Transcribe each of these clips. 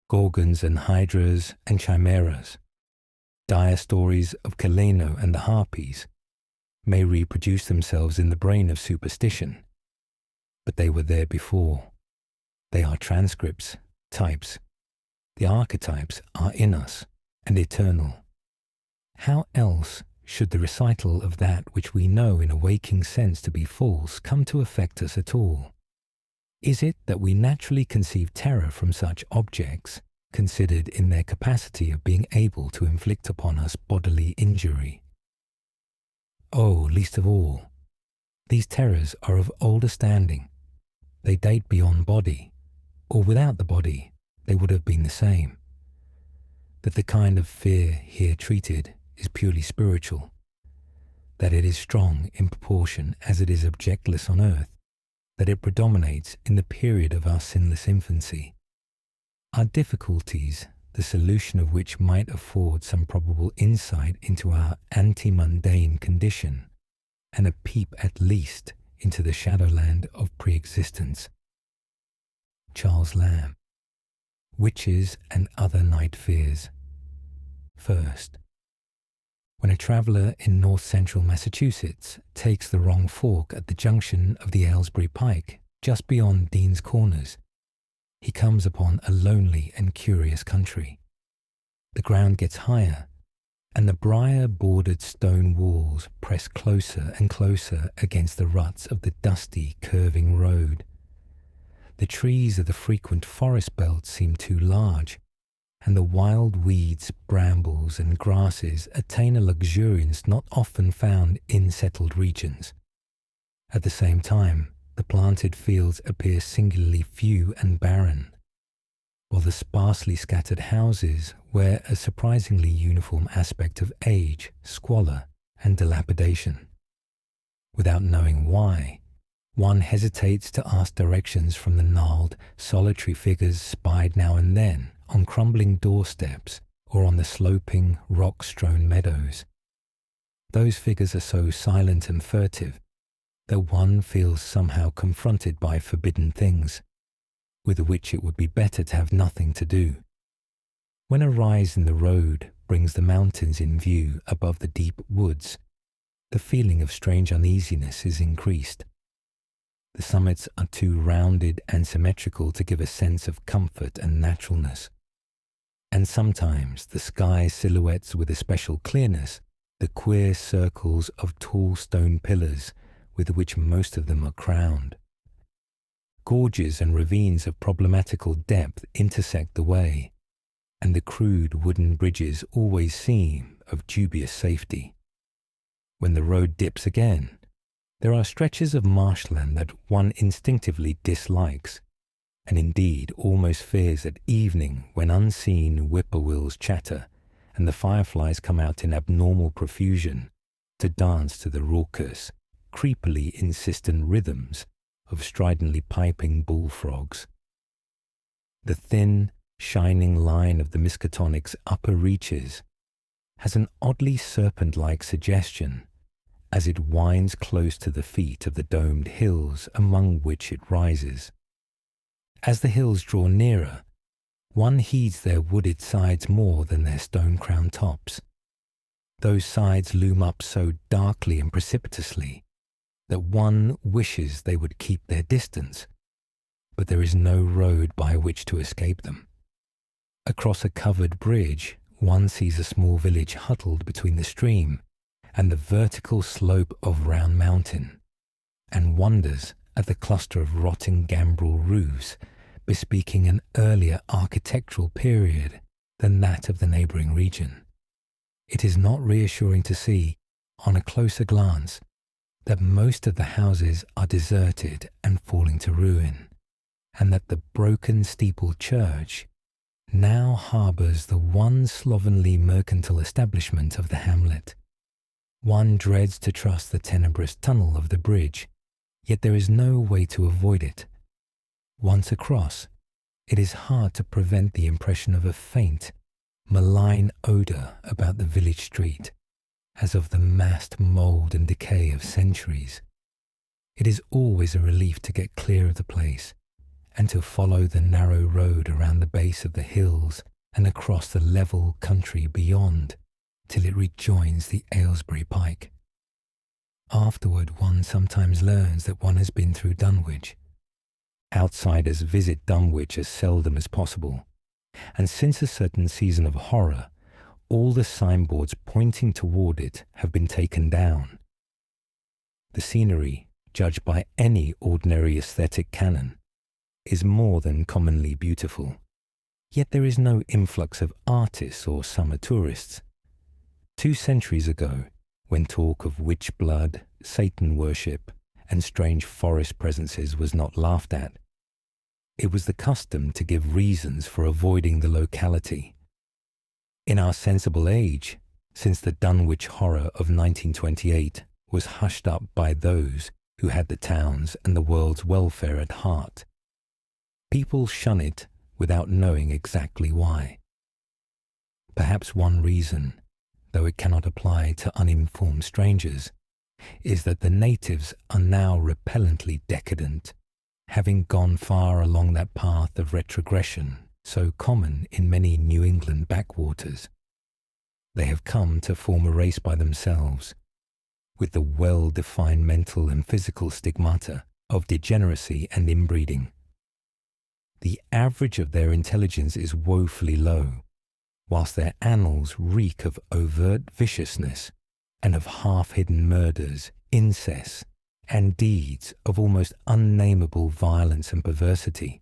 gorgons and hydras and chimeras, dire stories of Kaleno and the harpies, may reproduce themselves in the brain of superstition, but they were there before. They are transcripts, types. The archetypes are in us and eternal. How else should the recital of that which we know in a waking sense to be false come to affect us at all? Is it that we naturally conceive terror from such objects, considered in their capacity of being able to inflict upon us bodily injury? Oh, least of all, these terrors are of older standing. They date beyond body, or without the body, they would have been the same. That the kind of fear here treated is purely spiritual, that it is strong in proportion as it is objectless on earth, that it predominates in the period of our sinless infancy, are difficulties the solution of which might afford some probable insight into our anti-mundane condition, and a peep at least into the shadowland of pre-existence. Charles Lamb. Witches and Other Night Fears. First, when a traveller in north-central Massachusetts takes the wrong fork at the junction of the Aylesbury Pike, just beyond Dean's Corners, he comes upon a lonely and curious country. The ground gets higher, and the briar-bordered stone walls press closer and closer against the ruts of the dusty, curving road. The trees of the frequent forest belt seem too large, and the wild weeds, brambles, and grasses attain a luxuriance not often found in settled regions. At the same time, the planted fields appear singularly few and barren, while the sparsely scattered houses wear a surprisingly uniform aspect of age, squalor, and dilapidation. Without knowing why, one hesitates to ask directions from the gnarled, solitary figures spied now and then on crumbling doorsteps or on the sloping, rock-strewn meadows. Those figures are so silent and furtive that one feels somehow confronted by forbidden things, with which it would be better to have nothing to do. When a rise in the road brings the mountains in view above the deep woods, the feeling of strange uneasiness is increased. The summits are too rounded and symmetrical to give a sense of comfort and naturalness. And sometimes the sky silhouettes with especial clearness the queer circles of tall stone pillars with which most of them are crowned. Gorges and ravines of problematical depth intersect the way, and the crude wooden bridges always seem of dubious safety. When the road dips again, there are stretches of marshland that one instinctively dislikes, and indeed almost fears at evening when unseen whippoorwills chatter and the fireflies come out in abnormal profusion to dance to the raucous, creepily insistent rhythms of stridently piping bullfrogs. The thin, shining line of the Miskatonic's upper reaches has an oddly serpent-like suggestion as it winds close to the feet of the domed hills among which it rises. As the hills draw nearer, one heeds their wooded sides more than their stone-crowned tops. Those sides loom up so darkly and precipitously that one wishes they would keep their distance, but there is no road by which to escape them. Across a covered bridge, one sees a small village huddled between the stream and the vertical slope of Round Mountain, and wonders at the cluster of rotting gambrel roofs bespeaking an earlier architectural period than that of the neighbouring region. It is not reassuring to see, on a closer glance, that most of the houses are deserted and falling to ruin, and that the broken steepled church now harbours the one slovenly mercantile establishment of the hamlet. One dreads to trust the tenebrous tunnel of the bridge, yet there is no way to avoid it. Once across, it is hard to prevent the impression of a faint, malign odour about the village street, as of the massed mould and decay of centuries. It is always a relief to get clear of the place, and to follow the narrow road around the base of the hills and across the level country beyond till it rejoins the Aylesbury Pike. Afterward, one sometimes learns that one has been through Dunwich. Outsiders visit Dunwich as seldom as possible, and since a certain season of horror, all the signboards pointing toward it have been taken down. The scenery, judged by any ordinary aesthetic canon, is more than commonly beautiful, yet there is no influx of artists or summer tourists. 2 centuries ago, when talk of witch blood, Satan worship, and strange forest presences was not laughed at, it was the custom to give reasons for avoiding the locality. In our sensible age, since the Dunwich horror of 1928 was hushed up by those who had the town's and the world's welfare at heart, people shun it without knowing exactly why. Perhaps one reason, though it cannot apply to uninformed strangers, is that the natives are now repellently decadent, having gone far along that path of retrogression so common in many New England backwaters. They have come to form a race by themselves, with the well-defined mental and physical stigmata of degeneracy and inbreeding. The average of their intelligence is woefully low, whilst their annals reek of overt viciousness and of half-hidden murders, incest, and deeds of almost unnameable violence and perversity.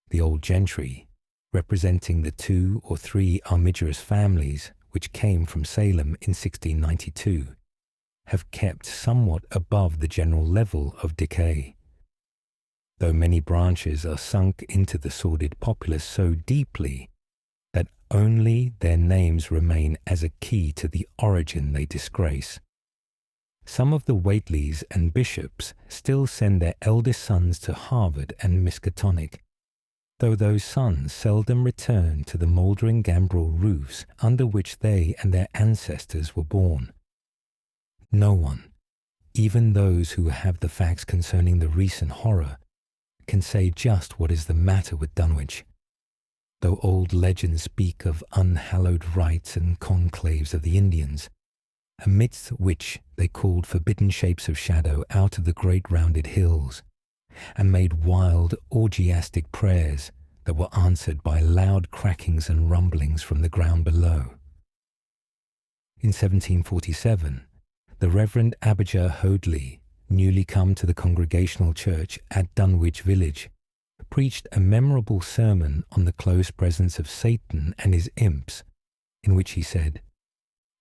The old gentry, representing the 2 or 3 armigerous families which came from Salem in 1692, have kept somewhat above the general level of decay, though many branches are sunk into the sordid populace so deeply that only their names remain as a key to the origin they disgrace. Some of the Whateleys and bishops still send their eldest sons to Harvard and Miskatonic, though those sons seldom return to the mouldering gambrel roofs under which they and their ancestors were born. No one, even those who have the facts concerning the recent horror, can say just what is the matter with Dunwich, though old legends speak of unhallowed rites and conclaves of the Indians, amidst which they called forbidden shapes of shadow out of the great rounded hills, and made wild orgiastic prayers that were answered by loud crackings and rumblings from the ground below. In 1747, the Reverend Abijah Hoadley, newly come to the Congregational Church at Dunwich Village, preached a memorable sermon on the close presence of Satan and his imps, in which he said,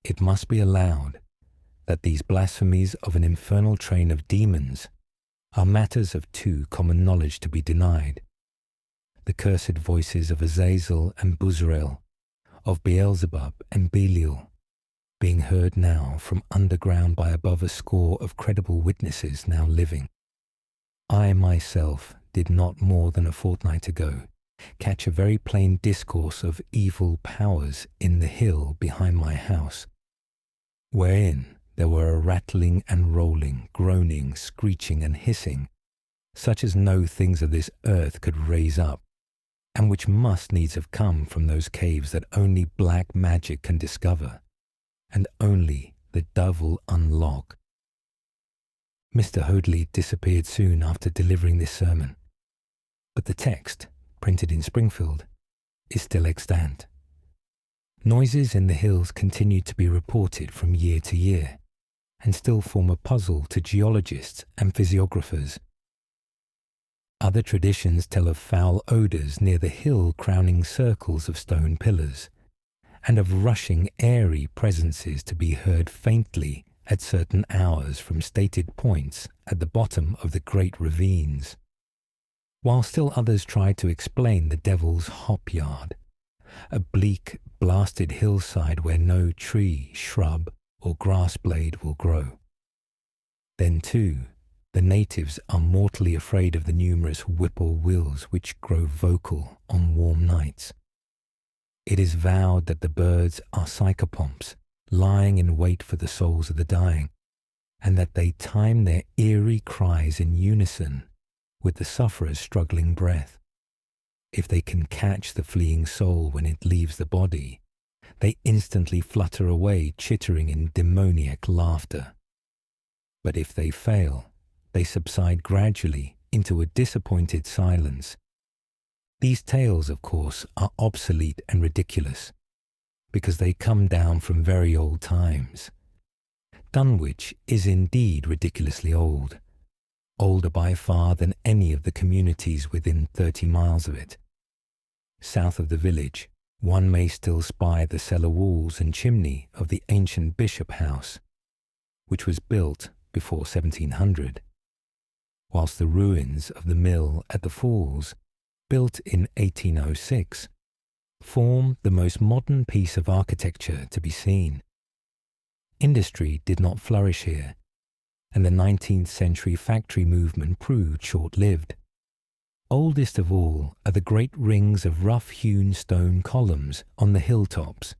"It must be allowed that these blasphemies of an infernal train of demons are matters of too common knowledge to be denied. The cursed voices of Azazel and Buzrael, of Beelzebub and Belial, being heard now from underground by above a score of credible witnesses now living. I myself did not more than a fortnight ago catch a very plain discourse of evil powers in the hill behind my house, wherein there were a rattling and rolling, groaning, screeching and hissing, such as no things of this earth could raise up, and which must needs have come from those caves that only black magic can discover, and only the devil unlock." Mr. Hoadley disappeared soon after delivering this sermon, but the text, printed in Springfield, is still extant. Noises in the hills continue to be reported from year to year, and still form a puzzle to geologists and physiographers. Other traditions tell of foul odours near the hill crowning circles of stone pillars, and of rushing airy presences to be heard faintly at certain hours from stated points at the bottom of the great ravines, while still others try to explain the devil's hop yard, a bleak, blasted hillside where no tree, shrub, or grass blade will grow. Then, too, the natives are mortally afraid of the numerous whippoorwills which grow vocal on warm nights. It is vowed that the birds are psychopomps, lying in wait for the souls of the dying, and that they time their eerie cries in unison with the sufferer's struggling breath. If they can catch the fleeing soul when it leaves the body, they instantly flutter away, chittering in demoniac laughter. But if they fail, they subside gradually into a disappointed silence. These tales, of course, are obsolete and ridiculous, because they come down from very old times. Dunwich is indeed ridiculously old, older by far than any of the communities within 30 miles of it. South of the village, one may still spy the cellar walls and chimney of the ancient Bishop House, which was built before 1700, whilst the ruins of the mill at the falls, built in 1806, form the most modern piece of architecture to be seen. Industry did not flourish here, and the 19th century factory movement proved short-lived. Oldest of all are the great rings of rough-hewn stone columns on the hilltops,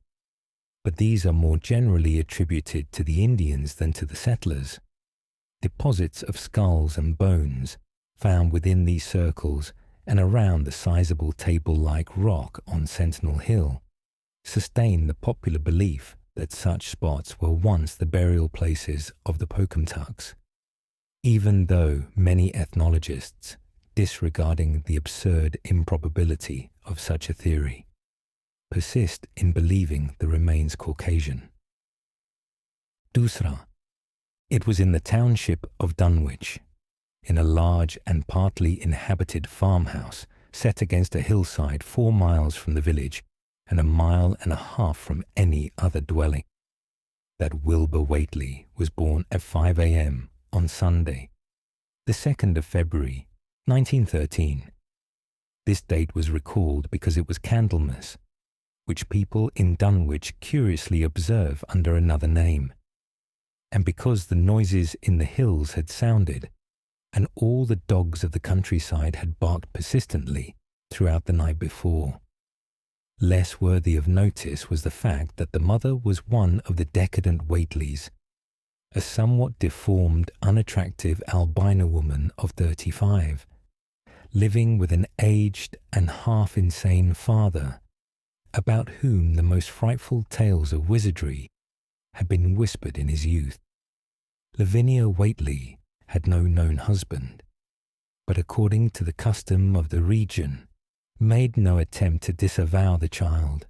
but these are more generally attributed to the Indians than to the settlers. Deposits of skulls and bones found within these circles and around the sizable table-like rock on Sentinel Hill sustain the popular belief that such spots were once the burial places of the Pocumtucks, even though many ethnologists, disregarding the absurd improbability of such a theory, persist in believing the remains Caucasian. Dusra. It was in the township of Dunwich, in a large and partly inhabited farmhouse set against a hillside 4 miles from the village and 1.5 miles from any other dwelling, that Wilbur Whately was born at 5 a.m. on Sunday, the 2nd of February, 1913. This date was recalled because it was Candlemas, which people in Dunwich curiously observe under another name, and because the noises in the hills had sounded, and all the dogs of the countryside had barked persistently throughout the night before. Less worthy of notice was the fact that the mother was one of the decadent Whateleys, a somewhat deformed, unattractive albino woman of 35, living with an aged and half-insane father, about whom the most frightful tales of wizardry had been whispered in his youth. Lavinia Whately had no known husband, but according to the custom of the region, made no attempt to disavow the child,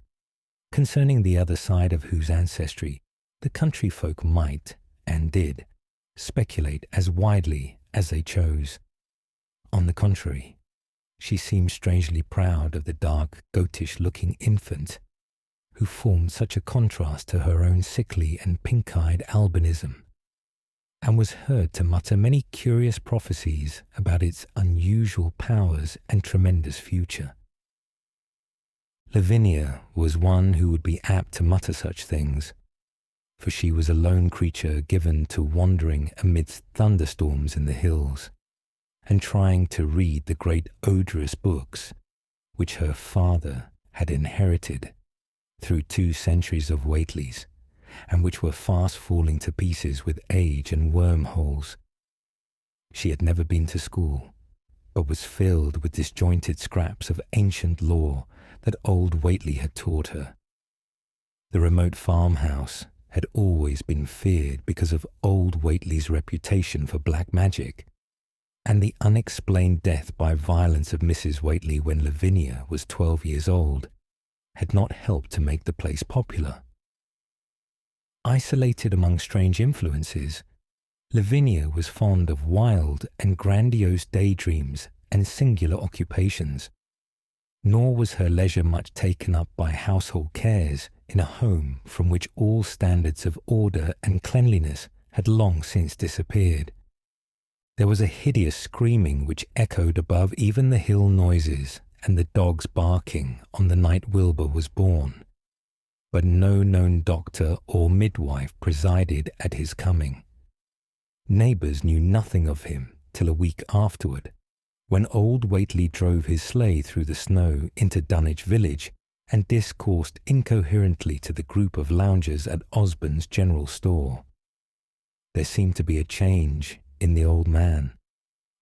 concerning the other side of whose ancestry the country folk might, and did, speculate as widely as they chose. On the contrary, she seemed strangely proud of the dark, goatish-looking infant, who formed such a contrast to her own sickly and pink-eyed albinism, and was heard to mutter many curious prophecies about its unusual powers and tremendous future. Lavinia was one who would be apt to mutter such things, for she was a lone creature given to wandering amidst thunderstorms in the hills, and trying to read the great odorous books which her father had inherited through 2 centuries of Whateleys, and which were fast falling to pieces with age and wormholes. She had never been to school, but was filled with disjointed scraps of ancient lore that old Whately had taught her. The remote farmhouse had always been feared because of old Whately's reputation for black magic, and the unexplained death by violence of Mrs. Whately when Lavinia was 12 years old had not helped to make the place popular. Isolated among strange influences, Lavinia was fond of wild and grandiose daydreams and singular occupations, nor was her leisure much taken up by household cares in a home from which all standards of order and cleanliness had long since disappeared. There was a hideous screaming which echoed above even the hill noises and the dogs barking on the night Wilbur was born, but no known doctor or midwife presided at his coming. Neighbours knew nothing of him till a week afterward, when old Whately drove his sleigh through the snow into Dunwich village and discoursed incoherently to the group of loungers at Osborne's general store. There seemed to be a change in the old man,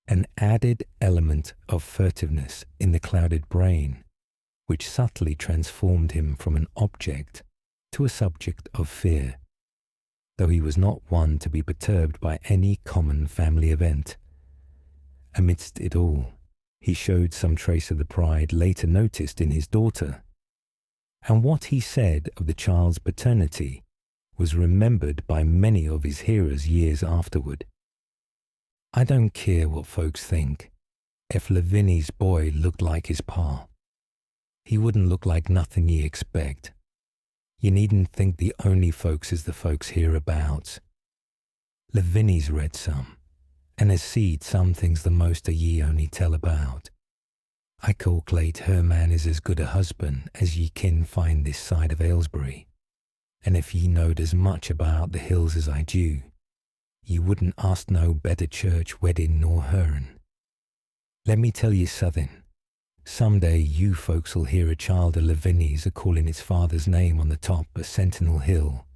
an added element of furtiveness in the clouded brain, which subtly transformed him from an object to a subject of fear, though he was not one to be perturbed by any common family event. Amidst it all, he showed some trace of the pride later noticed in his daughter, and what he said of the child's paternity was remembered by many of his hearers years afterward. "I don't care what folks think. If Lavinia's boy looked like his pa, he wouldn't look like nothing ye expect. You needn't think the only folks is the folks hereabouts. Lavinia's read some, and has seed some things the most of ye only tell about. I calculate her man is as good a husband as ye kin find this side of Aylesbury, and if ye knowed as much about the hills as I do, ye wouldn't ask no better church wedding nor her'n. Let me tell ye something. Some day you folks'll hear a child of Lavinia's a-calling its father's name on the top of Sentinel Hill."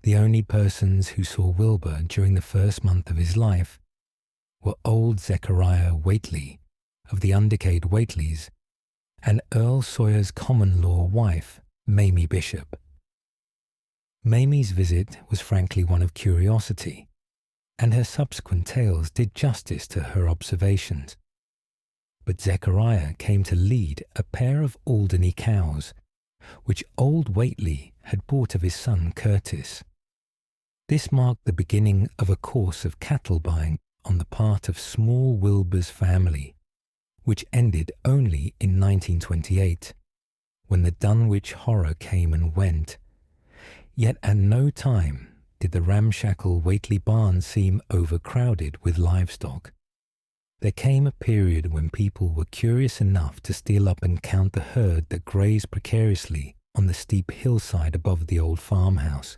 The only persons who saw Wilbur during the first month of his life were old Zechariah Whately of the Undercade Whateleys and Earl Sawyer's common-law wife, Mamie Bishop. Mamie's visit was frankly one of curiosity, and her subsequent tales did justice to her observations. But Zechariah came to lead a pair of Alderney cows, which old Whately had bought of his son Curtis. This marked the beginning of a course of cattle buying on the part of small Wilbur's family, which ended only in 1928, when the Dunwich horror came and went. Yet at no time did the ramshackle Whately barn seem overcrowded with livestock. There came a period when people were curious enough to steal up and count the herd that grazed precariously on the steep hillside above the old farmhouse,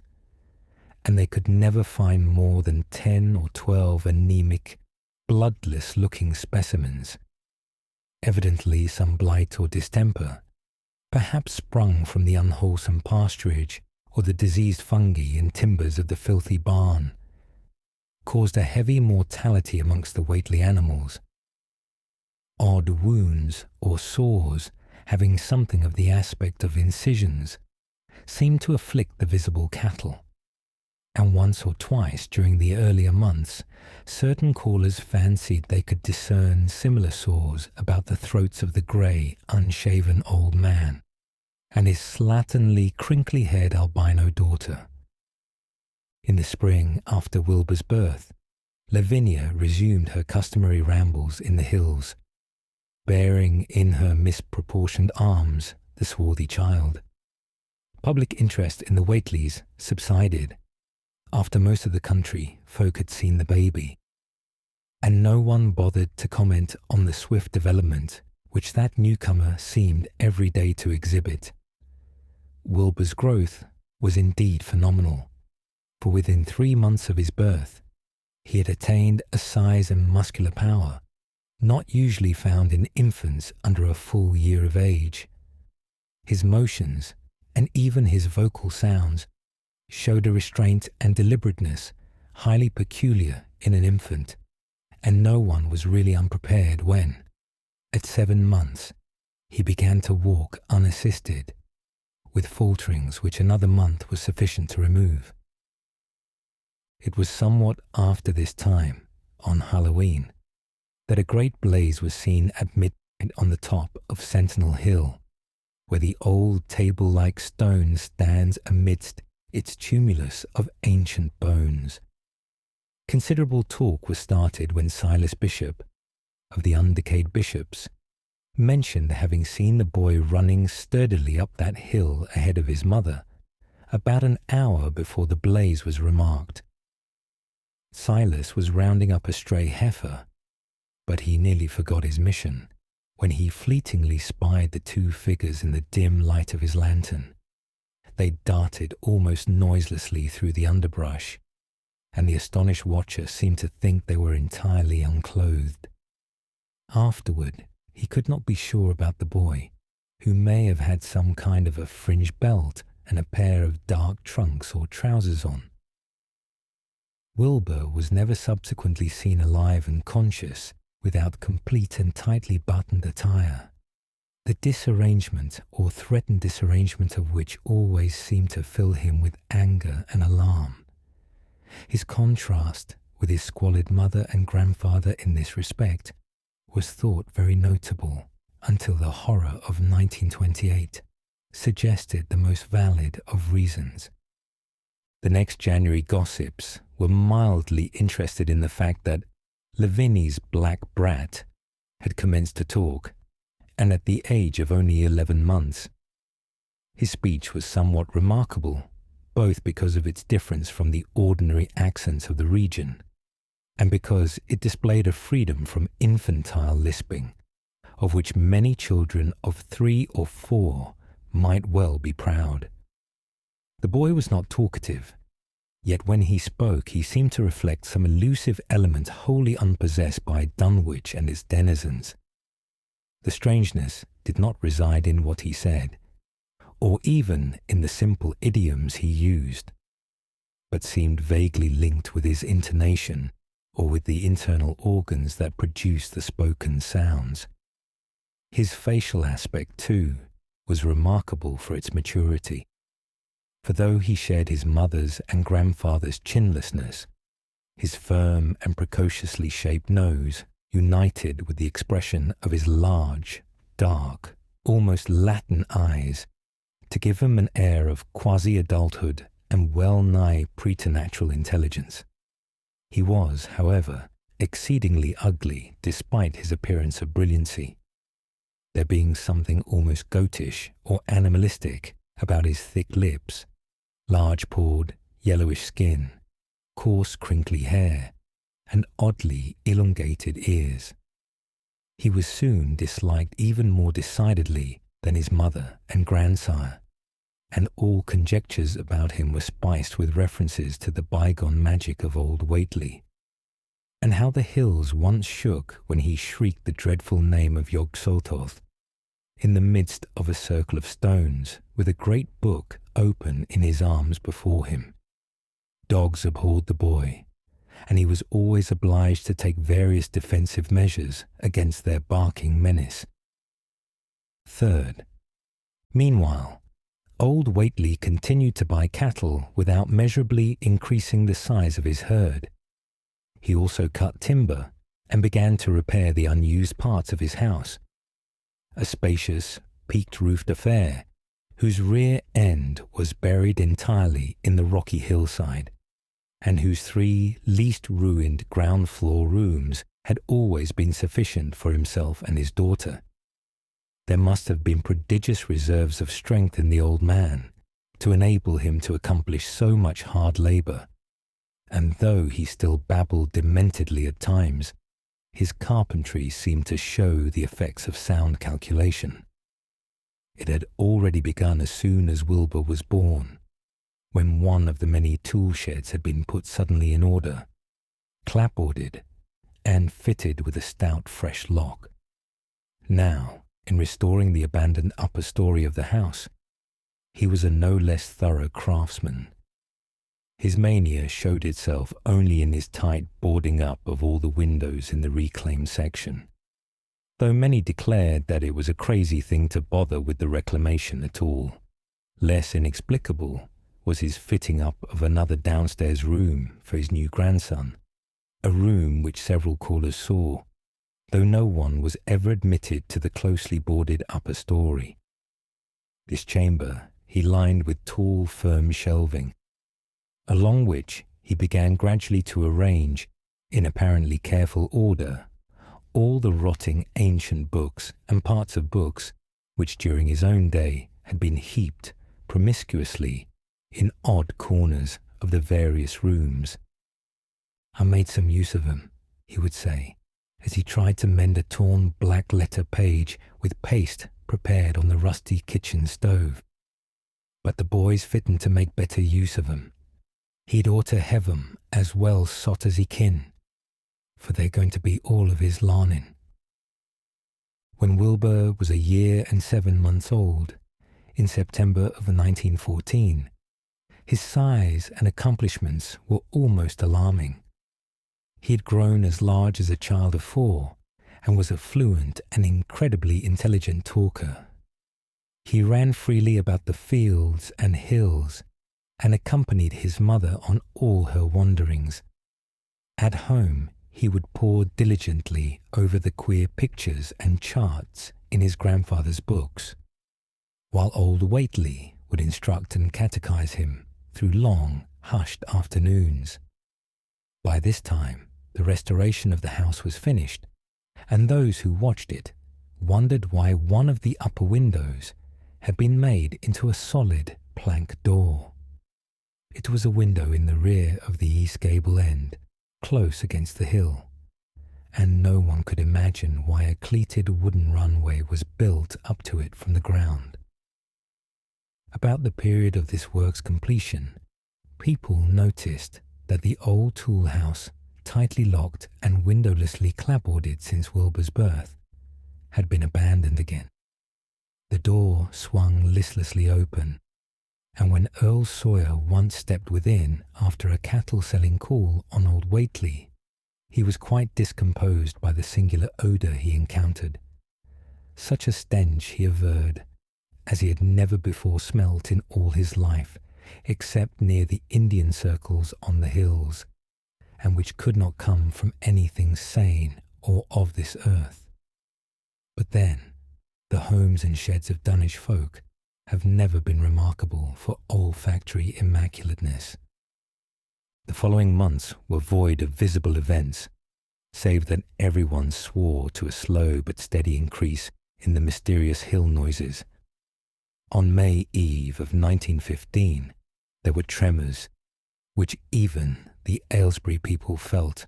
and they could never find more than 10 or 12 anemic, bloodless-looking specimens, evidently some blight or distemper, perhaps sprung from the unwholesome pasturage or the diseased fungi and timbers of the filthy barn, caused a heavy mortality amongst the Whately animals. Odd wounds or sores, having something of the aspect of incisions, seemed to afflict the visible cattle, and once or twice during the earlier months, certain callers fancied they could discern similar sores about the throats of the grey, unshaven old man and his slatternly, crinkly-haired albino daughter. In the spring after Wilbur's birth, Lavinia resumed her customary rambles in the hills, bearing in her misproportioned arms the swarthy child. Public interest in the Whateleys subsided after most of the country folk had seen the baby, and no one bothered to comment on the swift development which that newcomer seemed every day to exhibit. Wilbur's growth was indeed phenomenal, for within 3 months of his birth, he had attained a size and muscular power not usually found in infants under a full year of age. His motions, and even his vocal sounds, showed a restraint and deliberateness highly peculiar in an infant, and no one was really unprepared when, at 7 months, he began to walk unassisted, with falterings which another month was sufficient to remove. It was somewhat after this time, on Halloween, that a great blaze was seen at midnight on the top of Sentinel Hill, where the old table-like stone stands amidst its tumulus of ancient bones. Considerable talk was started when Silas Bishop, of the Undercade Bishops, mentioned having seen the boy running sturdily up that hill ahead of his mother, about an hour before the blaze was remarked. Silas was rounding up a stray heifer, but he nearly forgot his mission when he fleetingly spied the 2 figures in the dim light of his lantern. They darted almost noiselessly through the underbrush, and the astonished watcher seemed to think they were entirely unclothed. Afterward, he could not be sure about the boy, who may have had some kind of a fringed belt and a pair of dark trunks or trousers on. Wilbur was never subsequently seen alive and conscious without complete and tightly buttoned attire, the disarrangement or threatened disarrangement of which always seemed to fill him with anger and alarm. His contrast with his squalid mother and grandfather in this respect was thought very notable until the horror of 1928 suggested the most valid of reasons. The next January gossips were mildly interested in the fact that Lavini's black brat had commenced to talk, and at the age of only 11 months. His speech was somewhat remarkable, both because of its difference from the ordinary accents of the region, and because it displayed a freedom from infantile lisping, of which many children of 3 or 4 might well be proud. The boy was not talkative, yet when he spoke he seemed to reflect some elusive element wholly unpossessed by Dunwich and its denizens. The strangeness did not reside in what he said, or even in the simple idioms he used, but seemed vaguely linked with his intonation or with the internal organs that produced the spoken sounds. His facial aspect, too, was remarkable for its maturity, for though he shared his mother's and grandfather's chinlessness, his firm and precociously shaped nose united with the expression of his large, dark, almost Latin eyes to give him an air of quasi-adulthood and well-nigh preternatural intelligence. He was, however, exceedingly ugly despite his appearance of brilliancy, there being something almost goatish or animalistic about his thick lips, large-pawed, yellowish skin, coarse crinkly hair, and oddly elongated ears. He was soon disliked even more decidedly than his mother and grandsire, and all conjectures about him were spiced with references to the bygone magic of old Whately, and how the hills once shook when he shrieked the dreadful name of Yog-Sothoth in the midst of a circle of stones with a great book open in his arms before him. Dogs abhorred the boy, and he was always obliged to take various defensive measures against their barking menace. Third, meanwhile, old Whately continued to buy cattle without measurably increasing the size of his herd. He also cut timber and began to repair the unused parts of his house, a spacious, peaked-roofed affair whose rear end was buried entirely in the rocky hillside, and whose 3 least ruined ground-floor rooms had always been sufficient for himself and his daughter. There must have been prodigious reserves of strength in the old man to enable him to accomplish so much hard labour, and though he still babbled dementedly at times, his carpentry seemed to show the effects of sound calculation. It had already begun as soon as Wilbur was born, when one of the many tool sheds had been put suddenly in order, clapboarded, and fitted with a stout fresh lock. Now, in restoring the abandoned upper story of the house, he was a no less thorough craftsman. His mania showed itself only in his tight boarding up of all the windows in the reclaimed section, though many declared that it was a crazy thing to bother with the reclamation at all. Less inexplicable was his fitting up of another downstairs room for his new grandson, a room which several callers saw, though no one was ever admitted to the closely boarded upper story. This chamber he lined with tall, firm shelving, along which he began gradually to arrange, in apparently careful order, all the rotting ancient books and parts of books which during his own day had been heaped promiscuously in odd corners of the various rooms. "I made some use of them," he would say, as he tried to mend a torn black letter page with paste prepared on the rusty kitchen stove. "But the boy's fitting to make better use of 'em. He'd ought to have 'em as well sot as he kin, for they're going to be all of his larnin'." When Wilbur was 1 year and 7 months old, in September of 1914, His size and accomplishments were almost alarming. He had grown as large as a child of 4 and was a fluent and incredibly intelligent talker. He ran freely about the fields and hills and accompanied his mother on all her wanderings. At home, he would pore diligently over the queer pictures and charts in his grandfather's books, while old Whately would instruct and catechize him through long, hushed afternoons. By this time, the restoration of the house was finished, and those who watched it wondered why one of the upper windows had been made into a solid plank door. It was a window in the rear of the east gable end, close against the hill, and no one could imagine why a cleated wooden runway was built up to it from the ground. About the period of this work's completion, people noticed that the old tool house, tightly locked and windowlessly clapboarded since Wilbur's birth, had been abandoned again. The door swung listlessly open, and when Earl Sawyer once stepped within after a cattle-selling call on old Whately, he was quite discomposed by the singular odour he encountered. Such a stench, he averred, as he had never before smelt in all his life, except near the Indian circles on the hills, and which could not come from anything sane or of this earth. But then, the homes and sheds of Dunwich folk have never been remarkable for olfactory immaculateness. The following months were void of visible events, save that everyone swore to a slow but steady increase in the mysterious hill noises. On May Eve of 1915, there were tremors, which even the Aylesbury people felt,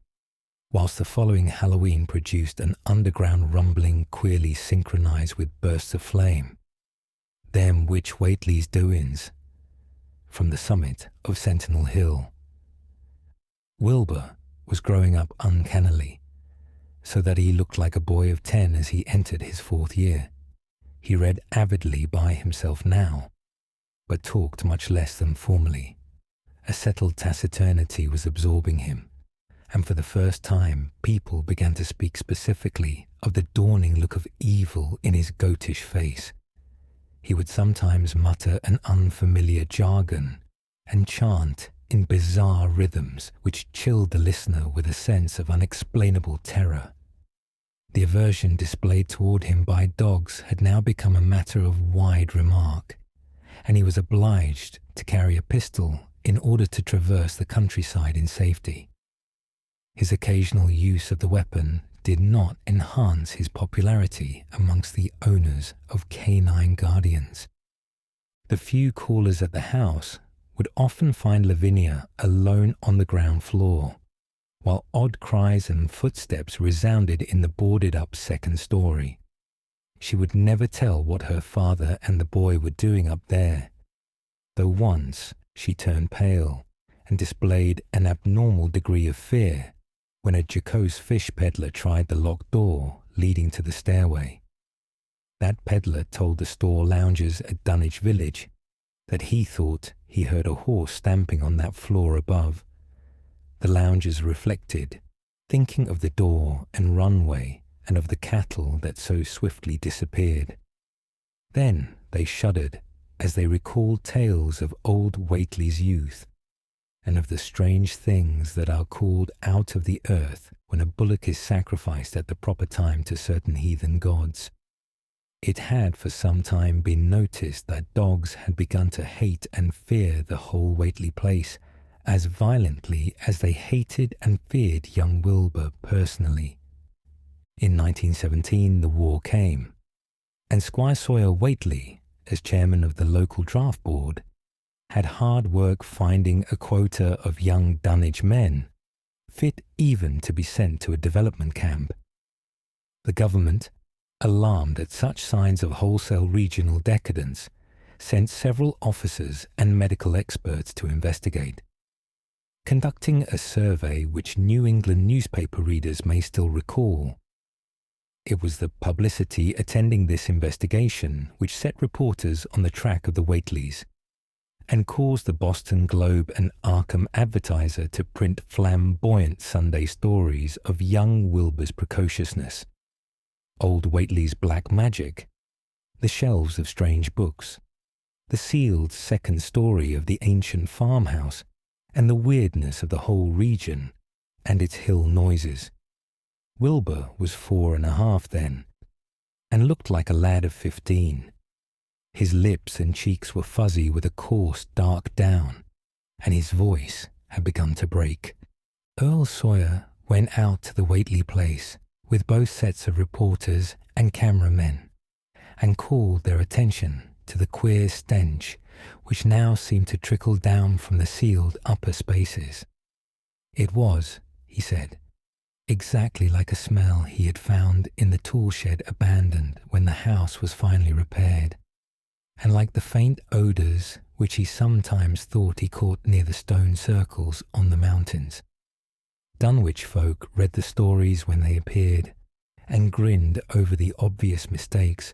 whilst the following Halloween produced an underground rumbling queerly synchronized with bursts of flame. Them which Whately's doings, from the summit of Sentinel Hill. Wilbur was growing up uncannily, so that he looked like a boy of 10 as he entered his 4th year. He read avidly by himself now, but talked much less than formerly. A settled taciturnity was absorbing him, and for the first time people began to speak specifically of the dawning look of evil in his goatish face. He would sometimes mutter an unfamiliar jargon and chant in bizarre rhythms which chilled the listener with a sense of unexplainable terror. The aversion displayed toward him by dogs had now become a matter of wide remark, and he was obliged to carry a pistol in order to traverse the countryside in safety. His occasional use of the weapon did not enhance his popularity amongst the owners of canine guardians. The few callers at the house would often find Lavinia alone on the ground floor, while odd cries and footsteps resounded in the boarded-up 2nd story. She would never tell what her father and the boy were doing up there, though once she turned pale and displayed an abnormal degree of fear when a jocose fish peddler tried the locked door leading to the stairway. That peddler told the store loungers at Dunwich village that he thought he heard a horse stamping on that floor above. The loungers reflected, thinking of the door and runway and of the cattle that so swiftly disappeared. Then they shuddered as they recalled tales of old Whately's youth, and of the strange things that are called out of the earth when a bullock is sacrificed at the proper time to certain heathen gods. It had for some time been noticed that dogs had begun to hate and fear the whole Whately place as violently as they hated and feared young Wilbur personally. In 1917 the war came, and Squire Sawyer Whately, as chairman of the local draft board, had hard work finding a quota of young Dunwich men, fit even to be sent to a development camp. The government, alarmed at such signs of wholesale regional decadence, sent several officers and medical experts to investigate. Conducting a survey which New England newspaper readers may still recall, it was the publicity attending this investigation which set reporters on the track of the Whateleys, and caused the Boston Globe and Arkham Advertiser to print flamboyant Sunday stories of young Wilbur's precociousness, old Whately's black magic, the shelves of strange books, the sealed second story of the ancient farmhouse, and the weirdness of the whole region and its hill noises. Wilbur was 4.5 then, and looked like a lad of 15. His lips and cheeks were fuzzy with a coarse, dark down, and his voice had begun to break. Earl Sawyer went out to the Whately place with both sets of reporters and cameramen, and called their attention to the queer stench which now seemed to trickle down from the sealed upper spaces. It was, he said, exactly like a smell he had found in the tool shed abandoned when the house was finally repaired, and like the faint odours which he sometimes thought he caught near the stone circles on the mountains. Dunwich folk read the stories when they appeared, and grinned over the obvious mistakes.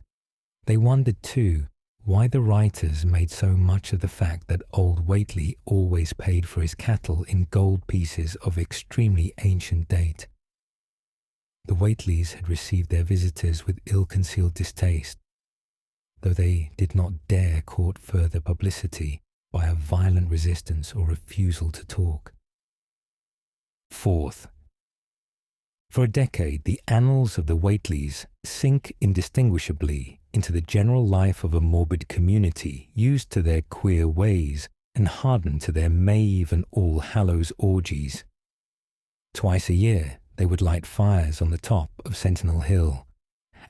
They wondered too why the writers made so much of the fact that old Whately always paid for his cattle in gold pieces of extremely ancient date. The Whateleys had received their visitors with ill-concealed distaste, though they did not dare court further publicity by a violent resistance or refusal to talk. Fourth, for a decade the annals of the Whateleys sink indistinguishably into the general life of a morbid community used to their queer ways and hardened to their Maeve and All Hallows orgies. Twice a year they would light fires on the top of Sentinel Hill,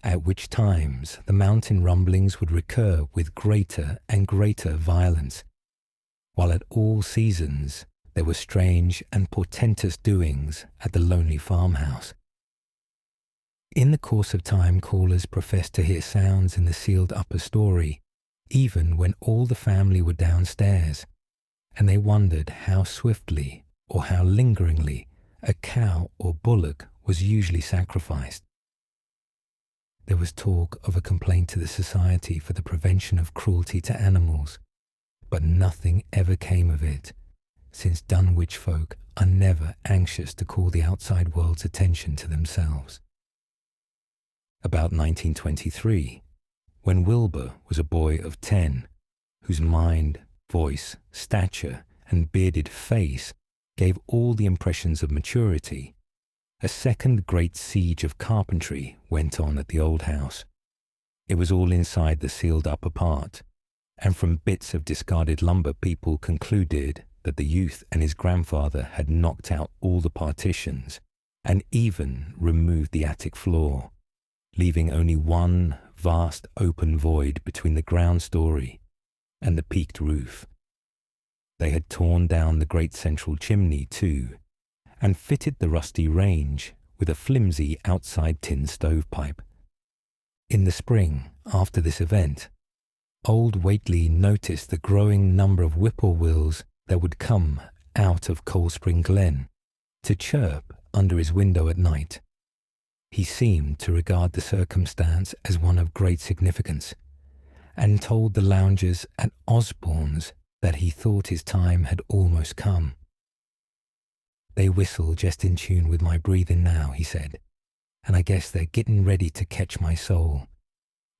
at which times the mountain rumblings would recur with greater and greater violence, while at all seasons there were strange and portentous doings at the lonely farmhouse. In the course of time, callers professed to hear sounds in the sealed upper story, even when all the family were downstairs, and they wondered how swiftly or how lingeringly a cow or bullock was usually sacrificed. There was talk of a complaint to the Society for the Prevention of Cruelty to Animals, but nothing ever came of it, since Dunwich folk are never anxious to call the outside world's attention to themselves. About 1923, when Wilbur was a boy of 10, whose mind, voice, stature, and bearded face gave all the impressions of maturity, a second great siege of carpentry went on at the old house. It was all inside the sealed upper part, and from bits of discarded lumber people concluded that the youth and his grandfather had knocked out all the partitions and even removed the attic floor, leaving only one vast open void between the ground story and the peaked roof. They had torn down the great central chimney too, and fitted the rusty range with a flimsy outside tin stovepipe. In the spring, after this event, old Whately noticed the growing number of whippoorwills that would come out of Cold Spring Glen to chirp under his window at night. He seemed to regard the circumstance as one of great significance, and told the loungers at Osborne's that he thought his time had almost come. "They whistle just in tune with my breathing now," he said, "and I guess they're getting ready to catch my soul.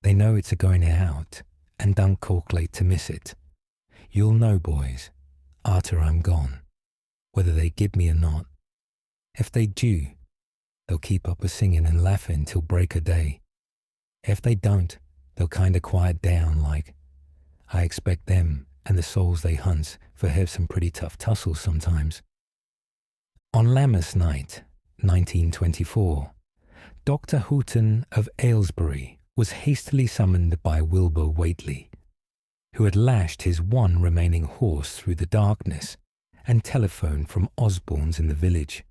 They know it's a-going out, and don't calculate to miss it. You'll know, boys, arter I'm gone, whether they give me or not. If they do, they'll keep up a-singing and laughing till break o' day. If they don't, they'll kind o' quiet down like. I expect them and the souls they hunts for have some pretty tough tussles sometimes." On Lammas night, 1924, Dr. Houghton of Aylesbury was hastily summoned by Wilbur Whately, who had lashed his one remaining horse through the darkness and telephoned from Osborne's in the village.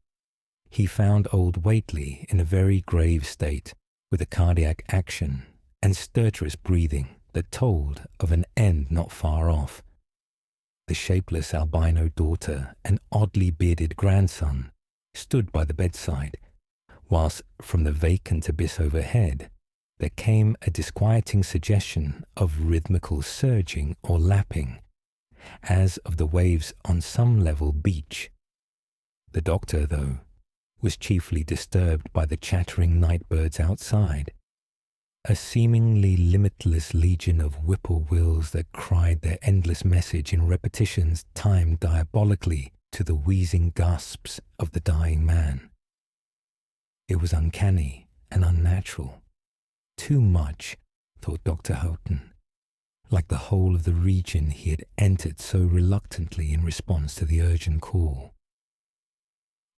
He found old Whately in a very grave state, with a cardiac action and stertorous breathing that told of an end not far off. The shapeless albino daughter and oddly bearded grandson stood by the bedside, whilst from the vacant abyss overhead there came a disquieting suggestion of rhythmical surging or lapping, as of the waves on some level beach. The doctor, though, was chiefly disturbed by the chattering night birds outside, a seemingly limitless legion of whippoorwills that cried their endless message in repetitions timed diabolically to the wheezing gasps of the dying man. It was uncanny and unnatural. Too much, thought Dr. Houghton, like the whole of the region he had entered so reluctantly in response to the urgent call.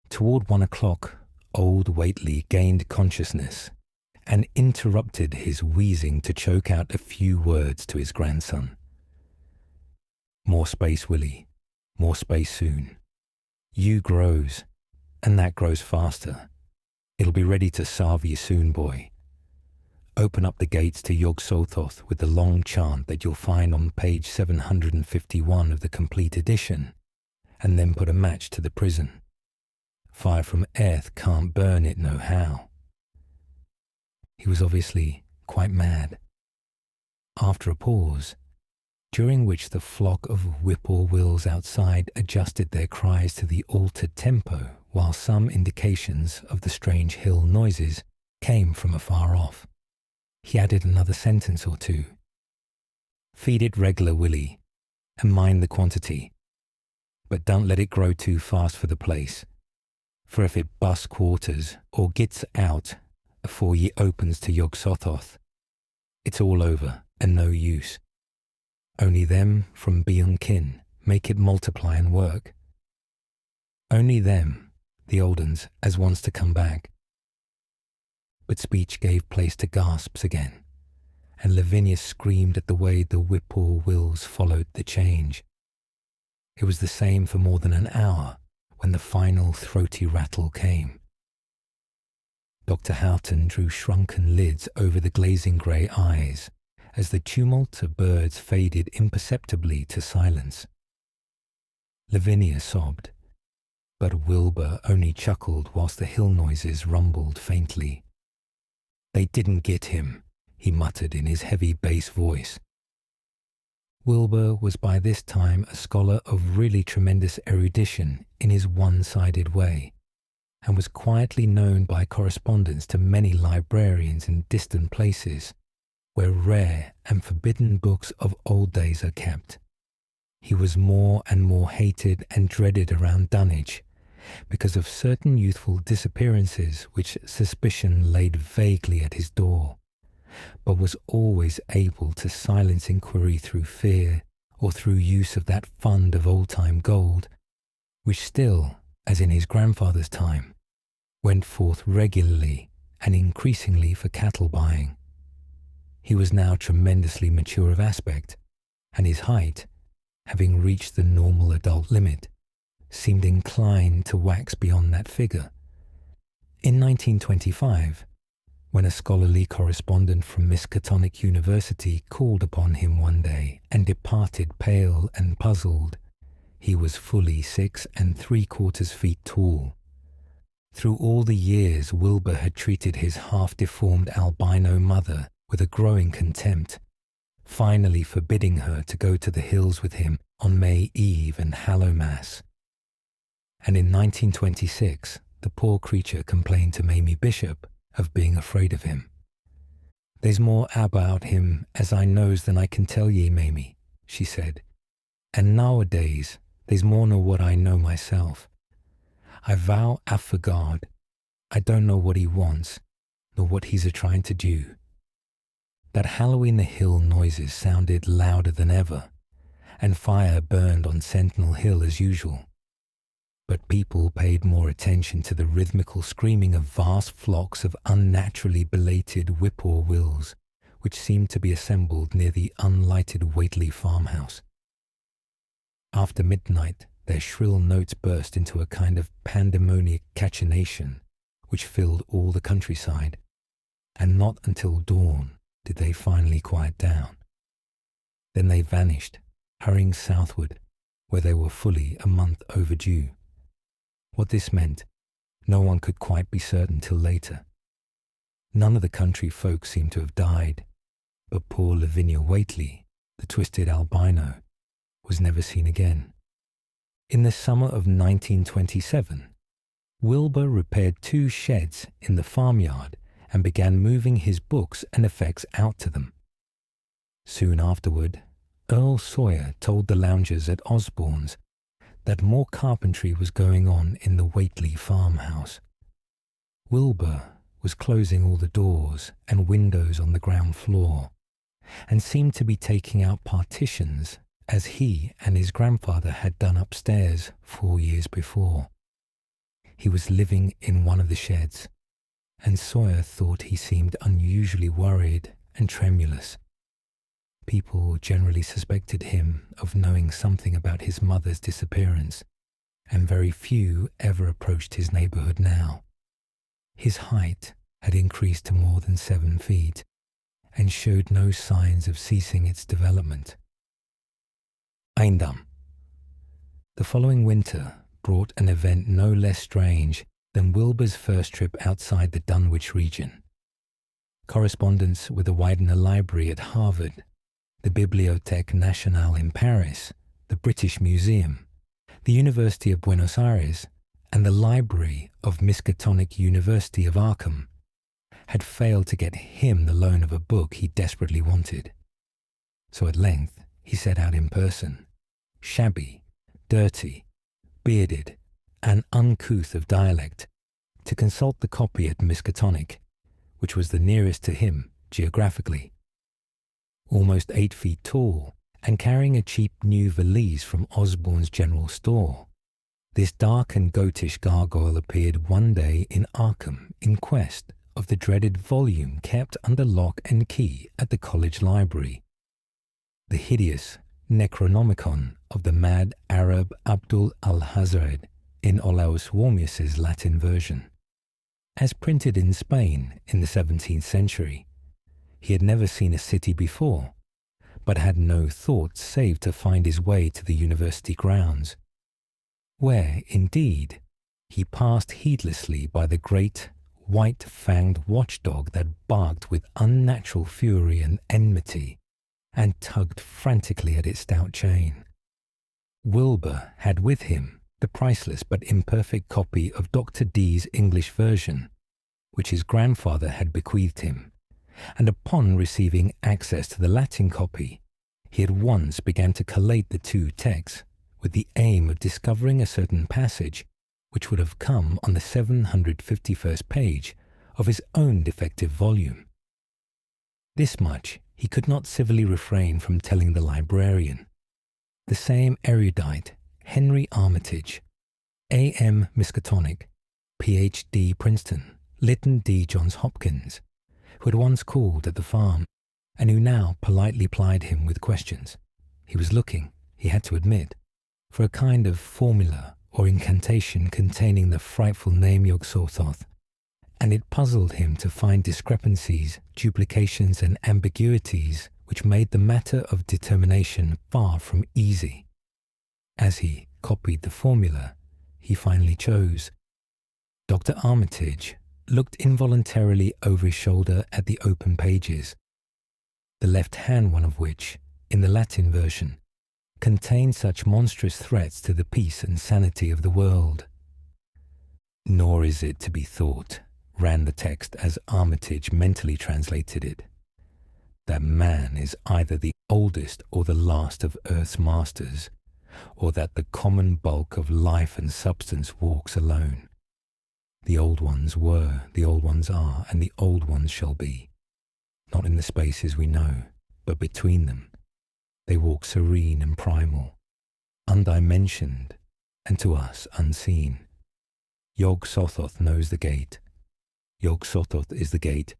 Toward 1 o'clock, old Whately gained consciousness and interrupted his wheezing to choke out a few words to his grandson. "More space, Willie. More space soon. You grows, and that grows faster. It'll be ready to sarve you soon, boy. Open up the gates to Yog Sothoth with the long chant that you'll find on page 751 of the complete edition, and then put a match to the prison. Fire from earth can't burn it no how." He was obviously quite mad. After a pause, during which the flock of whippoorwills outside adjusted their cries to the altered tempo, while some indications of the strange hill noises came from afar off, he added another sentence or two. "Feed it regular, Willie, and mind the quantity. But don't let it grow too fast for the place, for if it busts quarters or gets out afore ye opens to Yog Sothoth, it's all over and no use. Only them from beyond kin make it multiply and work. Only them, the old uns, as wants to come back." But speech gave place to gasps again, and Lavinia screamed at the way the whippoorwills followed the change. It was the same for more than an hour when the final throaty rattle came. Dr. Houghton drew shrunken lids over the glazing grey eyes as the tumult of birds faded imperceptibly to silence. Lavinia sobbed, but Wilbur only chuckled whilst the hill noises rumbled faintly. "They didn't get him," he muttered in his heavy bass voice. Wilbur was by this time a scholar of really tremendous erudition in his one-sided way, and was quietly known by correspondence to many librarians in distant places, where rare and forbidden books of old days are kept. He was more and more hated and dreaded around Dunwich, because of certain youthful disappearances which suspicion laid vaguely at his door, but was always able to silence inquiry through fear or through use of that fund of old-time gold, which still, as in his grandfather's time, went forth regularly and increasingly for cattle buying. He was now tremendously mature of aspect, and his height, having reached the normal adult limit, seemed inclined to wax beyond that figure. In 1925, when a scholarly correspondent from Miskatonic University called upon him one day and departed pale and puzzled, he was fully 6 3/4 feet tall. Through all the years Wilbur had treated his half-deformed albino mother with a growing contempt, finally forbidding her to go to the hills with him on May Eve and Hallowmass. And in 1926, the poor creature complained to Mamie Bishop of being afraid of him. "There's more about him as I knows than I can tell ye, Mamie," she said, "and nowadays there's more nor what I know myself. I vow after God, I don't know what he wants, nor what he's a-trying to do." That Halloween the Hill noises sounded louder than ever, and fire burned on Sentinel Hill as usual. But people paid more attention to the rhythmical screaming of vast flocks of unnaturally belated whippoorwills, which seemed to be assembled near the unlighted Whately farmhouse. After midnight, their shrill notes burst into a kind of pandemonic cachinnation, which filled all the countryside, and not until dawn did they finally quiet down. Then they vanished, hurrying southward, where they were fully a month overdue. What this meant, no one could quite be certain till later. None of the country folk seemed to have died, but poor Lavinia Whately, the twisted albino, was never seen again. In the summer of 1927, Wilbur repaired 2 sheds in the farmyard and began moving his books and effects out to them. Soon afterward, Earl Sawyer told the loungers at Osborne's that more carpentry was going on in the Whately farmhouse. Wilbur was closing all the doors and windows on the ground floor, and seemed to be taking out partitions as he and his grandfather had done upstairs 4 years before. He was living in one of the sheds, and Sawyer thought he seemed unusually worried and tremulous. People generally suspected him of knowing something about his mother's disappearance, and very few ever approached his neighborhood now. His height had increased to more than 7 feet, and showed no signs of ceasing its development. Eindam. The following winter brought an event no less strange than Wilbur's first trip outside the Dunwich region. Correspondence with the Widener Library at Harvard, the Bibliothèque Nationale in Paris, the British Museum, the University of Buenos Aires, and the Library of Miskatonic University of Arkham had failed to get him the loan of a book he desperately wanted. So at length he set out in person, shabby, dirty, bearded, and uncouth of dialect, to consult the copy at Miskatonic, which was the nearest to him geographically. Almost 8 feet tall and carrying a cheap new valise from Osborne's general store, this dark and goatish gargoyle appeared one day in Arkham in quest of the dreaded volume kept under lock and key at the college library, the hideous Necronomicon of the mad Arab Abdul al-Hazred in Olaus Wormius's Latin version. As printed in Spain in the 17th century, he had never seen a city before, but had no thought save to find his way to the university grounds, where, indeed, he passed heedlessly by the great white-fanged watchdog that barked with unnatural fury and enmity, and tugged frantically at its stout chain. Wilbur had with him the priceless but imperfect copy of Dr. Dee's English version, which his grandfather had bequeathed him, and upon receiving access to the Latin copy, he at once began to collate the 2 texts with the aim of discovering a certain passage which would have come on the 751st page of his own defective volume. This much he could not civilly refrain from telling the librarian. The same erudite, Henry Armitage, A.M. Miskatonic, Ph.D. Princeton, Lytton D. Johns Hopkins, who had once called at the farm, and who now politely plied him with questions. He was looking, he had to admit, for a kind of formula or incantation containing the frightful name Yog-Sothoth, and it puzzled him to find discrepancies, duplications, and ambiguities which made the matter of determination far from easy. As he copied the formula, he finally chose. Dr. Armitage looked involuntarily over his shoulder at the open pages, the left-hand one of which, in the Latin version, contained such monstrous threats to the peace and sanity of the world. Nor is it to be thought, ran the text as Armitage mentally translated it, that man is either the oldest or the last of earth's masters, or that the common bulk of life and substance walks alone. The old ones were, the old ones are, and the old ones shall be, not in the spaces we know, but between them. They walk serene and primal, undimensioned, and to us unseen. Yog-Sothoth knows the gate. Yog-Sothoth is the gate.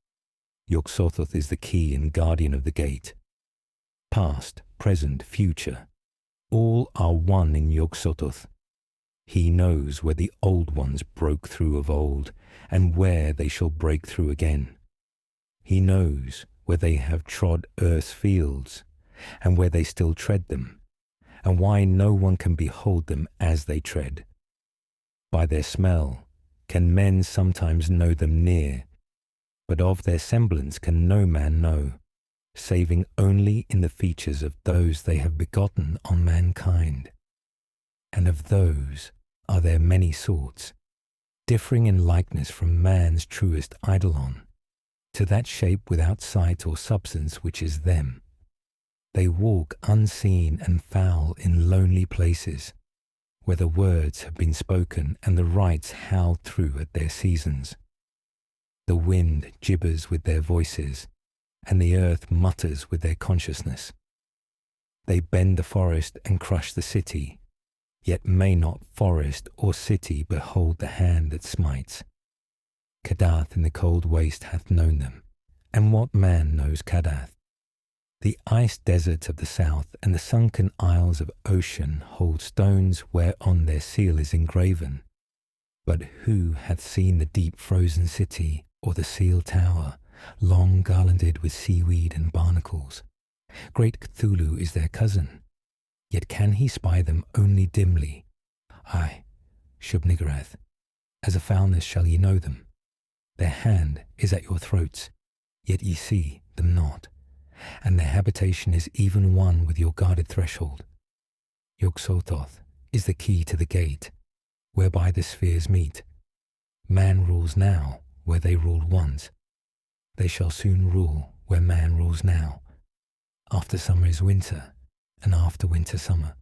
Yog-Sothoth is the key and guardian of the gate. Past, present, future, all are one in Yog-Sothoth. He knows where the old ones broke through of old, and where they shall break through again. He knows where they have trod earth's fields, and where they still tread them, and why no one can behold them as they tread. By their smell can men sometimes know them near, but of their semblance can no man know, saving only in the features of those they have begotten on mankind. And of those are there many sorts, differing in likeness from man's truest eidolon, to that shape without sight or substance which is them. They walk unseen and foul in lonely places, where the words have been spoken and the rites howled through at their seasons. The wind gibbers with their voices, and the earth mutters with their consciousness. They bend the forest and crush the city, yet may not forest or city behold the hand that smites. Kadath in the cold waste hath known them, and what man knows Kadath? The ice desert of the south and the sunken isles of ocean hold stones whereon their seal is engraven. But who hath seen the deep frozen city, or the seal tower, long garlanded with seaweed and barnacles? Great Cthulhu is their cousin, yet can he spy them only dimly. Ay, Shub-Niggurath, as a foulness shall ye know them. Their hand is at your throats, yet ye see them not, and their habitation is even one with your guarded threshold. Yog-Sothoth is the key to the gate, whereby the spheres meet. Man rules now where they ruled once. They shall soon rule where man rules now. After summer is winter, and after winter summer.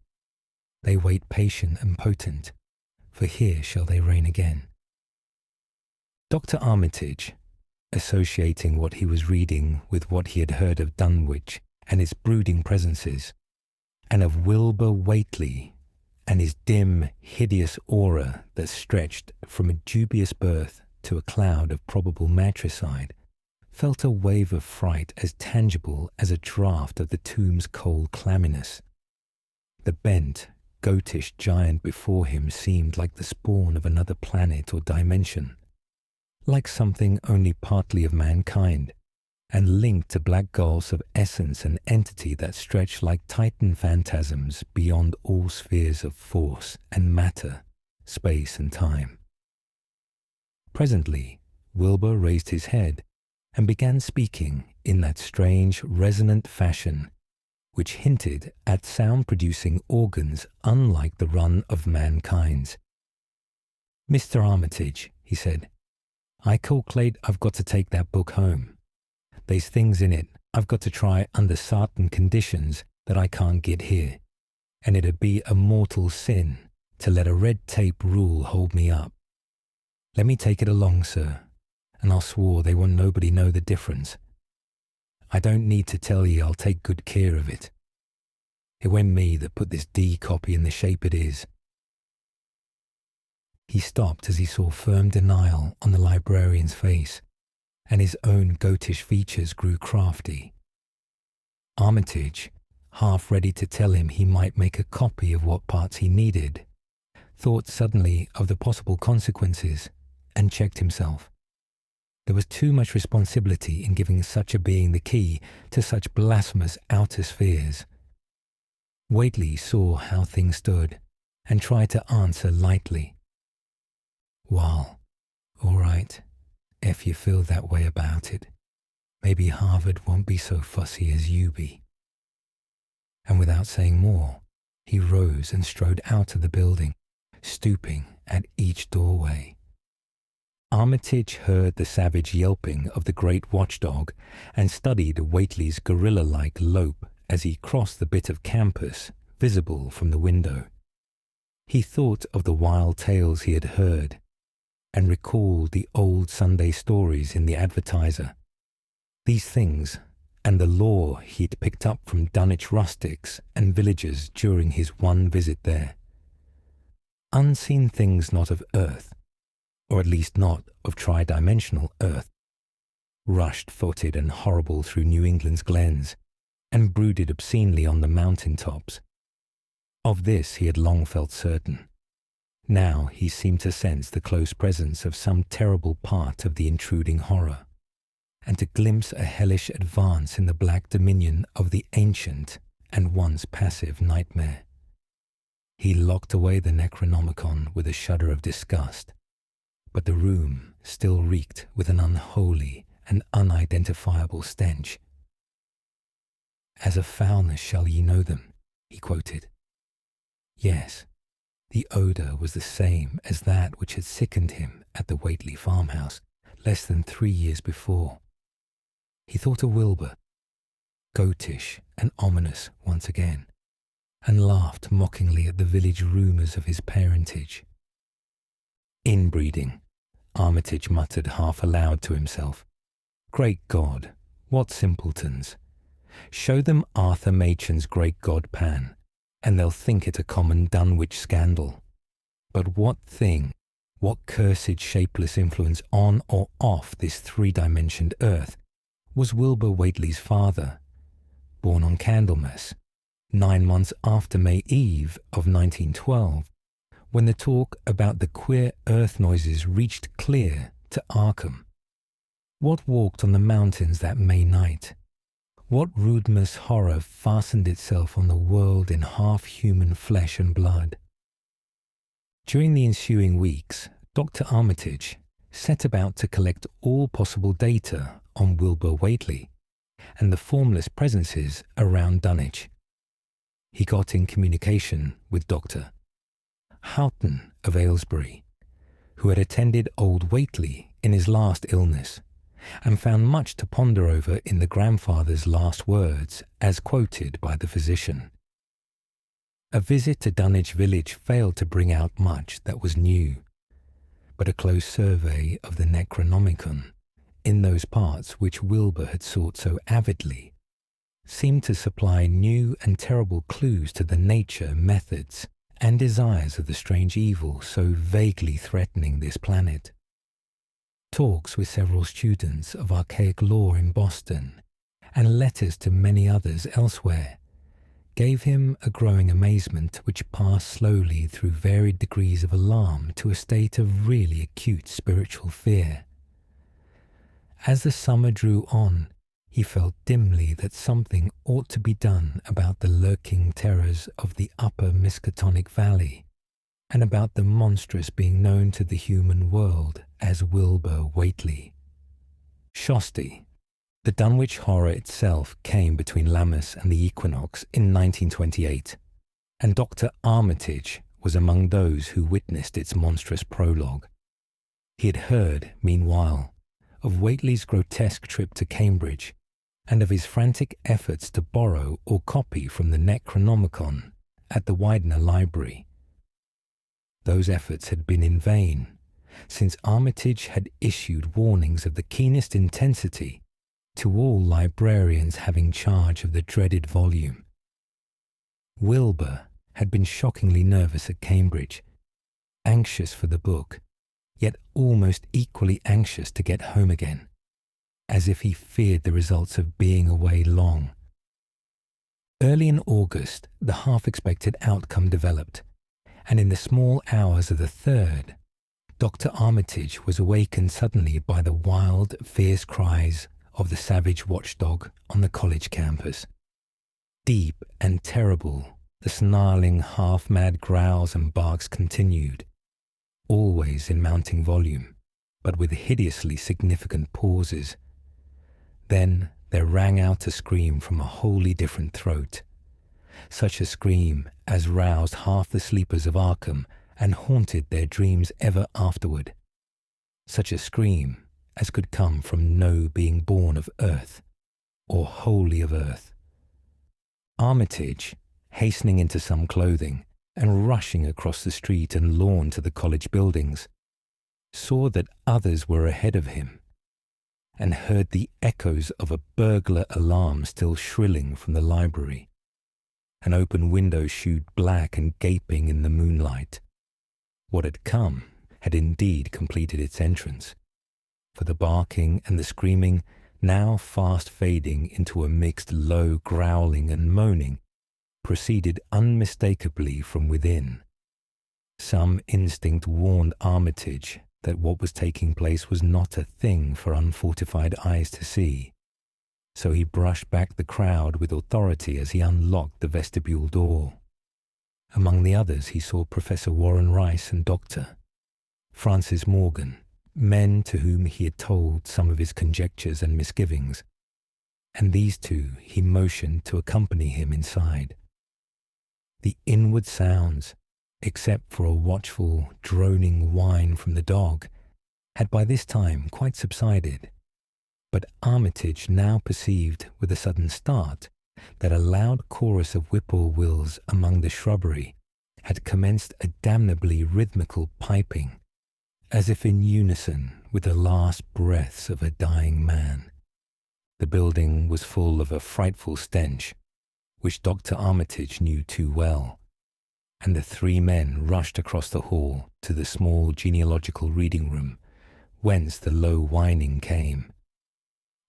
They wait patient and potent, for here shall they reign again. Dr. Armitage, associating what he was reading with what he had heard of Dunwich and its brooding presences, and of Wilbur Whately and his dim, hideous aura that stretched from a dubious birth to a cloud of probable matricide, felt a wave of fright as tangible as a draught of the tomb's cold clamminess. The bent, goatish giant before him seemed like the spawn of another planet or dimension, like something only partly of mankind, and linked to black gulfs of essence and entity that stretched like Titan phantasms beyond all spheres of force and matter, space and time. Presently, Wilbur raised his head and began speaking in that strange, resonant fashion which hinted at sound-producing organs unlike the run of mankind's. "Mr. Armitage," he said, "I calculate I've got to take that book home. There's things in it I've got to try under certain conditions that I can't get here, and it'd be a mortal sin to let a red tape rule hold me up. Let me take it along, sir, and I'll swore they won't nobody know the difference. I don't need to tell ye I'll take good care of it. It weren't me that put this D copy in the shape it is." He stopped as he saw firm denial on the librarian's face, and his own goatish features grew crafty. Armitage, half ready to tell him he might make a copy of what parts he needed, thought suddenly of the possible consequences and checked himself. There was too much responsibility in giving such a being the key to such blasphemous outer spheres. Whately saw how things stood and tried to answer lightly. "Well, all right, if you feel that way about it. Maybe Harvard won't be so fussy as you be." And without saying more, he rose and strode out of the building, stooping at each doorway. Armitage heard the savage yelping of the great watchdog and studied Whately's gorilla-like lope as he crossed the bit of campus visible from the window. He thought of the wild tales he had heard and recalled the old Sunday stories in the Advertiser. These things and the lore he'd picked up from Dunwich rustics and villagers during his one visit there. Unseen things not of earth, or at least not of tri-dimensional earth, rushed footed and horrible through New England's glens, and brooded obscenely on the mountain tops. Of this he had long felt certain. Now he seemed to sense the close presence of some terrible part of the intruding horror, and to glimpse a hellish advance in the black dominion of the ancient and once passive nightmare. He locked away the Necronomicon with a shudder of disgust, but the room still reeked with an unholy and unidentifiable stench. "As a foulness shall ye know them," he quoted. Yes, the odour was the same as that which had sickened him at the Whately farmhouse less than 3 years before. He thought of Wilbur, goatish and ominous once again, and laughed mockingly at the village rumours of his parentage. "Inbreeding," Armitage muttered half aloud to himself. "Great God, what simpletons! Show them Arthur Machen's Great God Pan, and they'll think it a common Dunwich scandal. But what thing, what cursed shapeless influence on or off this three-dimensioned earth was Wilbur Whately's father, born on Candlemas, 9 months after May Eve of 1912, when the talk about the queer earth noises reached clear to Arkham? What walked on the mountains that May night? What Rudmas horror fastened itself on the world in half-human flesh and blood? During the ensuing weeks, Dr. Armitage set about to collect all possible data on Wilbur Whately and the formless presences around Dunwich. He got in communication with Dr. Houghton of Aylesbury, who had attended old Whately in his last illness, and found much to ponder over in the grandfather's last words as quoted by the physician. A visit to Dunwich village failed to bring out much that was new, but a close survey of the Necronomicon in those parts which Wilbur had sought so avidly seemed to supply new and terrible clues to the nature, methods, and desires of the strange evil so vaguely threatening this planet. Talks with several students of archaic law in Boston, and letters to many others elsewhere, gave him a growing amazement which passed slowly through varied degrees of alarm to a state of really acute spiritual fear. As the summer drew on, he felt dimly that something ought to be done about the lurking terrors of the upper Miskatonic Valley, and about the monstrous being known to the human world as Wilbur Whately. Shosty, the Dunwich horror itself, came between Lammas and the equinox in 1928, and Dr. Armitage was among those who witnessed its monstrous prologue. He had heard, meanwhile, of Whately's grotesque trip to Cambridge, and of his frantic efforts to borrow or copy from the Necronomicon at the Widener Library. Those efforts had been in vain, since Armitage had issued warnings of the keenest intensity to all librarians having charge of the dreaded volume. Wilbur had been shockingly nervous at Cambridge, anxious for the book, yet almost equally anxious to get home again, as if he feared the results of being away long. Early in August, the half-expected outcome developed, and in the small hours of the 3rd, Dr. Armitage was awakened suddenly by the wild, fierce cries of the savage watchdog on the college campus. Deep and terrible, the snarling, half-mad growls and barks continued, always in mounting volume, but with hideously significant pauses. Then there rang out a scream from a wholly different throat, such a scream as roused half the sleepers of Arkham and haunted their dreams ever afterward, such a scream as could come from no being born of earth, or wholly of earth. Armitage, hastening into some clothing and rushing across the street and lawn to the college buildings, saw that others were ahead of him, and heard the echoes of a burglar alarm still shrilling from the library. An open window shewed black and gaping in the moonlight. What had come had indeed completed its entrance, for the barking and the screaming, now fast fading into a mixed low growling and moaning, proceeded unmistakably from within. Some instinct warned Armitage that what was taking place was not a thing for unfortified eyes to see, so he brushed back the crowd with authority as he unlocked the vestibule door. Among the others he saw Professor Warren Rice and Dr. Francis Morgan, men to whom he had told some of his conjectures and misgivings, and these two he motioned to accompany him inside. The inward sounds, except for a watchful, droning whine from the dog, had by this time quite subsided, but Armitage now perceived with a sudden start that a loud chorus of whippoorwills among the shrubbery had commenced a damnably rhythmical piping, as if in unison with the last breaths of a dying man. The building was full of a frightful stench, which Dr. Armitage knew too well, and the three men rushed across the hall to the small genealogical reading room, whence the low whining came.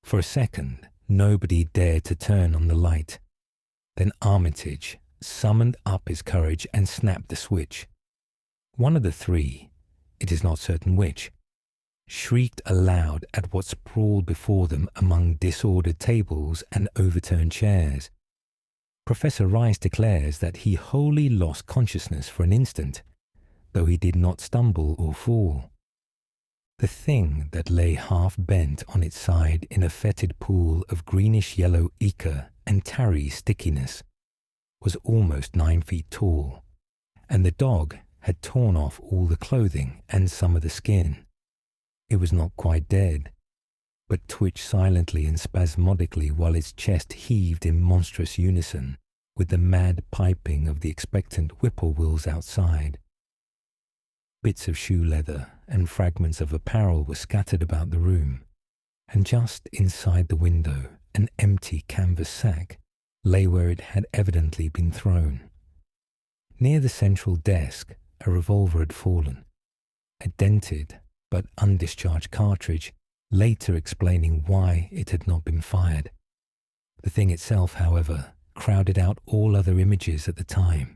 For a second, nobody dared to turn on the light. Then Armitage summoned up his courage and snapped the switch. One of the three, it is not certain which, shrieked aloud at what sprawled before them among disordered tables and overturned chairs. Professor Rice declares that he wholly lost consciousness for an instant, though he did not stumble or fall. The thing that lay half bent on its side in a fetid pool of greenish-yellow ichor and tarry stickiness was almost 9 feet tall, and the dog had torn off all the clothing and some of the skin. It was not quite dead, but twitched silently and spasmodically while its chest heaved in monstrous unison with the mad piping of the expectant whippoorwills outside. Bits of shoe leather and fragments of apparel were scattered about the room, and just inside the window an empty canvas sack lay where it had evidently been thrown. Near the central desk a revolver had fallen, a dented but undischarged cartridge, later explaining why it had not been fired. The thing itself, however, crowded out all other images at the time.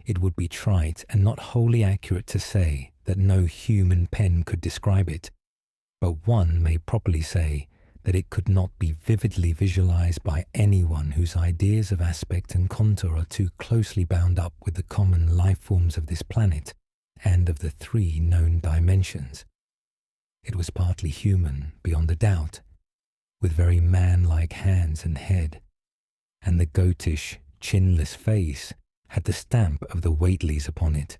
It would be trite and not wholly accurate to say that no human pen could describe it, but one may properly say that it could not be vividly visualized by anyone whose ideas of aspect and contour are too closely bound up with the common life forms of this planet and of the 3 known dimensions. It was partly human, beyond a doubt, with very man-like hands and head, and the goatish, chinless face had the stamp of the Whateleys upon it.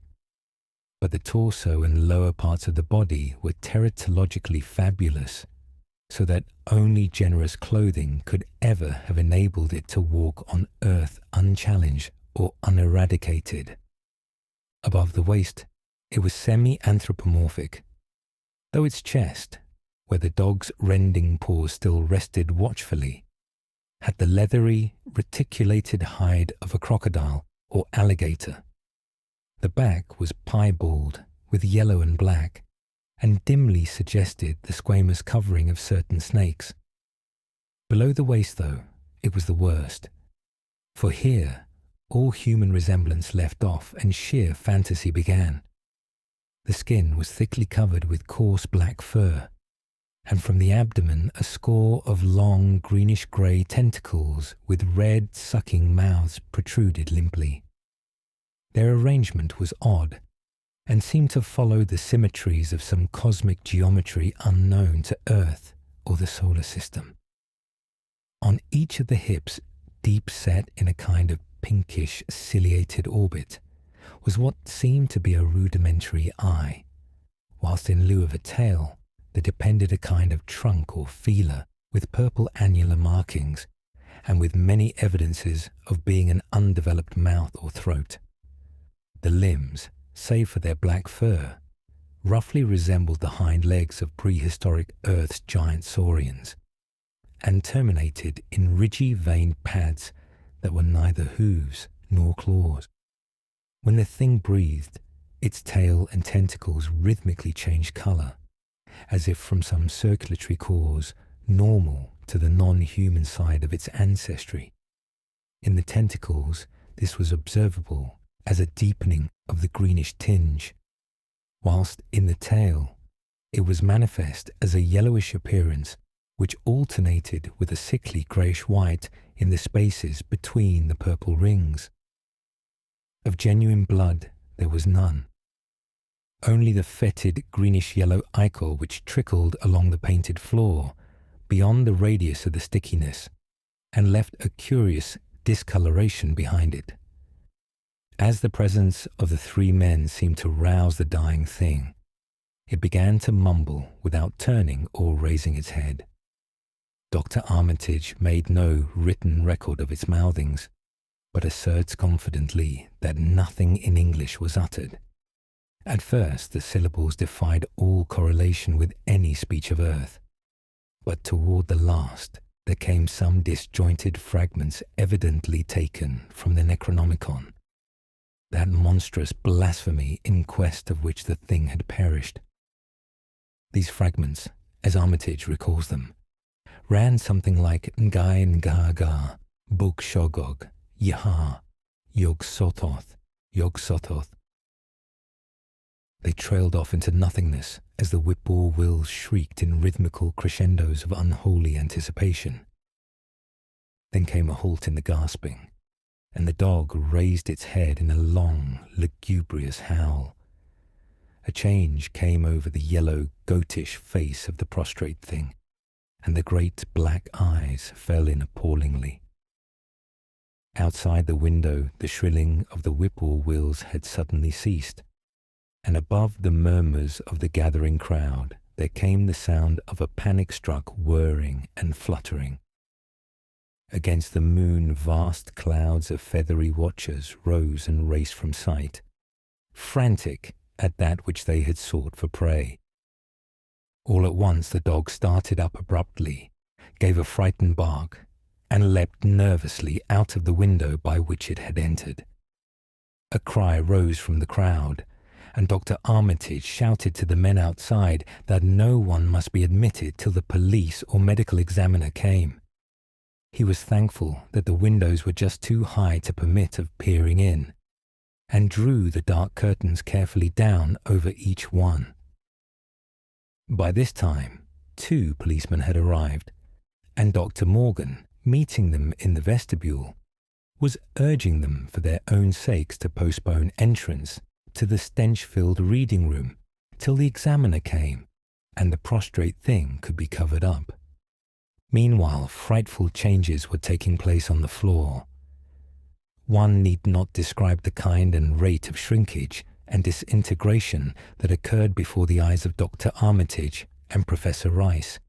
But the torso and lower parts of the body were teratologically fabulous, so that only generous clothing could ever have enabled it to walk on earth unchallenged or uneradicated. Above the waist, it was semi-anthropomorphic, though its chest, where the dog's rending paws still rested watchfully, had the leathery, reticulated hide of a crocodile or alligator. The back was piebald, with yellow and black, and dimly suggested the squamous covering of certain snakes. Below the waist, though, it was the worst, for here all human resemblance left off and sheer fantasy began. The skin was thickly covered with coarse black fur, and from the abdomen a score of long greenish-grey tentacles with red, sucking mouths protruded limply. Their arrangement was odd, and seemed to follow the symmetries of some cosmic geometry unknown to Earth or the solar system. On each of the hips, deep set in a kind of pinkish, ciliated orbit, was what seemed to be a rudimentary eye, whilst in lieu of a tail there depended a kind of trunk or feeler with purple annular markings, and with many evidences of being an undeveloped mouth or throat. The limbs, save for their black fur, roughly resembled the hind legs of prehistoric Earth's giant saurians, and terminated in ridgy veined pads that were neither hooves nor claws. When the thing breathed, its tail and tentacles rhythmically changed colour, as if from some circulatory cause normal to the non-human side of its ancestry. In the tentacles, this was observable as a deepening of the greenish tinge, whilst in the tail it was manifest as a yellowish appearance which alternated with a sickly greyish-white in the spaces between the purple rings. Of genuine blood there was none, only the fetid greenish-yellow ichor which trickled along the painted floor beyond the radius of the stickiness and left a curious discoloration behind it. As the presence of the three men seemed to rouse the dying thing, it began to mumble without turning or raising its head. Dr. Armitage made no written record of its mouthings, but asserts confidently that nothing in English was uttered. At first, the syllables defied all correlation with any speech of earth, but toward the last, there came some disjointed fragments evidently taken from the Necronomicon, that monstrous blasphemy in quest of which the thing had perished. These fragments, as Armitage recalls them, ran something like Ngai Nga-ga, Buk Shogog, Yaha, Yog-Sothoth, Yog-Sothoth. They trailed off into nothingness as the whip-bore wills shrieked in rhythmical crescendos of unholy anticipation. Then came a halt in the gasping, and the dog raised its head in a long, lugubrious howl. A change came over the yellow, goatish face of the prostrate thing, and the great black eyes fell in appallingly. Outside the window, the shrilling of the whip-bore wills had suddenly ceased, and above the murmurs of the gathering crowd there came the sound of a panic-struck whirring and fluttering. Against the moon vast clouds of feathery watchers rose and raced from sight, frantic at that which they had sought for prey. All at once the dog started up abruptly, gave a frightened bark, and leapt nervously out of the window by which it had entered. A cry rose from the crowd, and Dr. Armitage shouted to the men outside that no one must be admitted till the police or medical examiner came. He was thankful that the windows were just too high to permit of peering in, and drew the dark curtains carefully down over each one. By this time, 2 policemen had arrived, and Dr. Morgan, meeting them in the vestibule, was urging them for their own sakes to postpone entrance to the stench-filled reading room till the examiner came and the prostrate thing could be covered up. Meanwhile, frightful changes were taking place on the floor. One need not describe the kind and rate of shrinkage and disintegration that occurred before the eyes of Dr. Armitage and Professor Rice,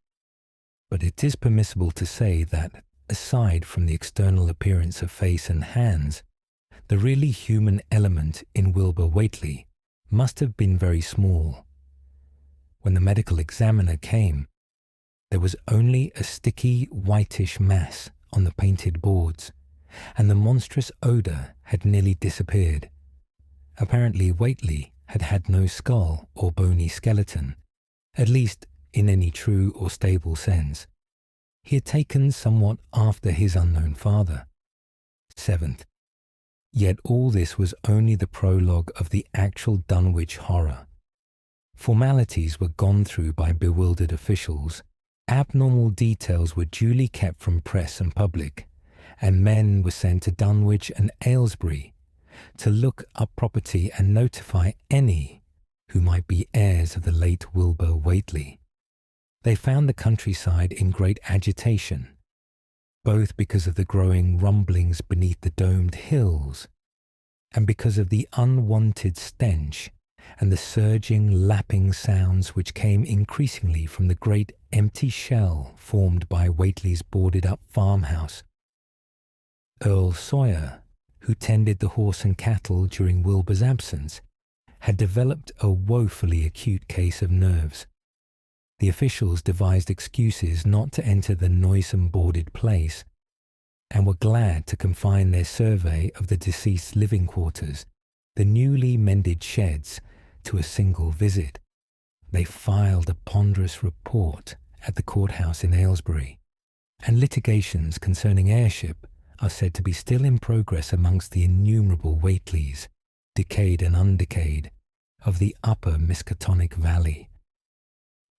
but it is permissible to say that, aside from the external appearance of face and hands, the really human element in Wilbur Whately must have been very small. When the medical examiner came, there was only a sticky whitish mass on the painted boards, and the monstrous odour had nearly disappeared. Apparently Whately had had no skull or bony skeleton, at least in any true or stable sense. He had taken somewhat after his unknown father. 7th. Yet all this was only the prologue of the actual Dunwich horror. Formalities were gone through by bewildered officials, abnormal details were duly kept from press and public, and men were sent to Dunwich and Aylesbury to look up property and notify any who might be heirs of the late Wilbur Whately. They found the countryside in great agitation, both because of the growing rumblings beneath the domed hills, and because of the unwanted stench and the surging, lapping sounds which came increasingly from the great empty shell formed by Whately's boarded-up farmhouse. Earl Sawyer, who tended the horse and cattle during Wilbur's absence, had developed a woefully acute case of nerves. The officials devised excuses not to enter the noisome boarded place, and were glad to confine their survey of the deceased's living quarters, the newly mended sheds, to a single visit. They filed a ponderous report at the courthouse in Aylesbury, and litigations concerning heirship are said to be still in progress amongst the innumerable Whateleys, decayed and undecayed, of the upper Miskatonic Valley.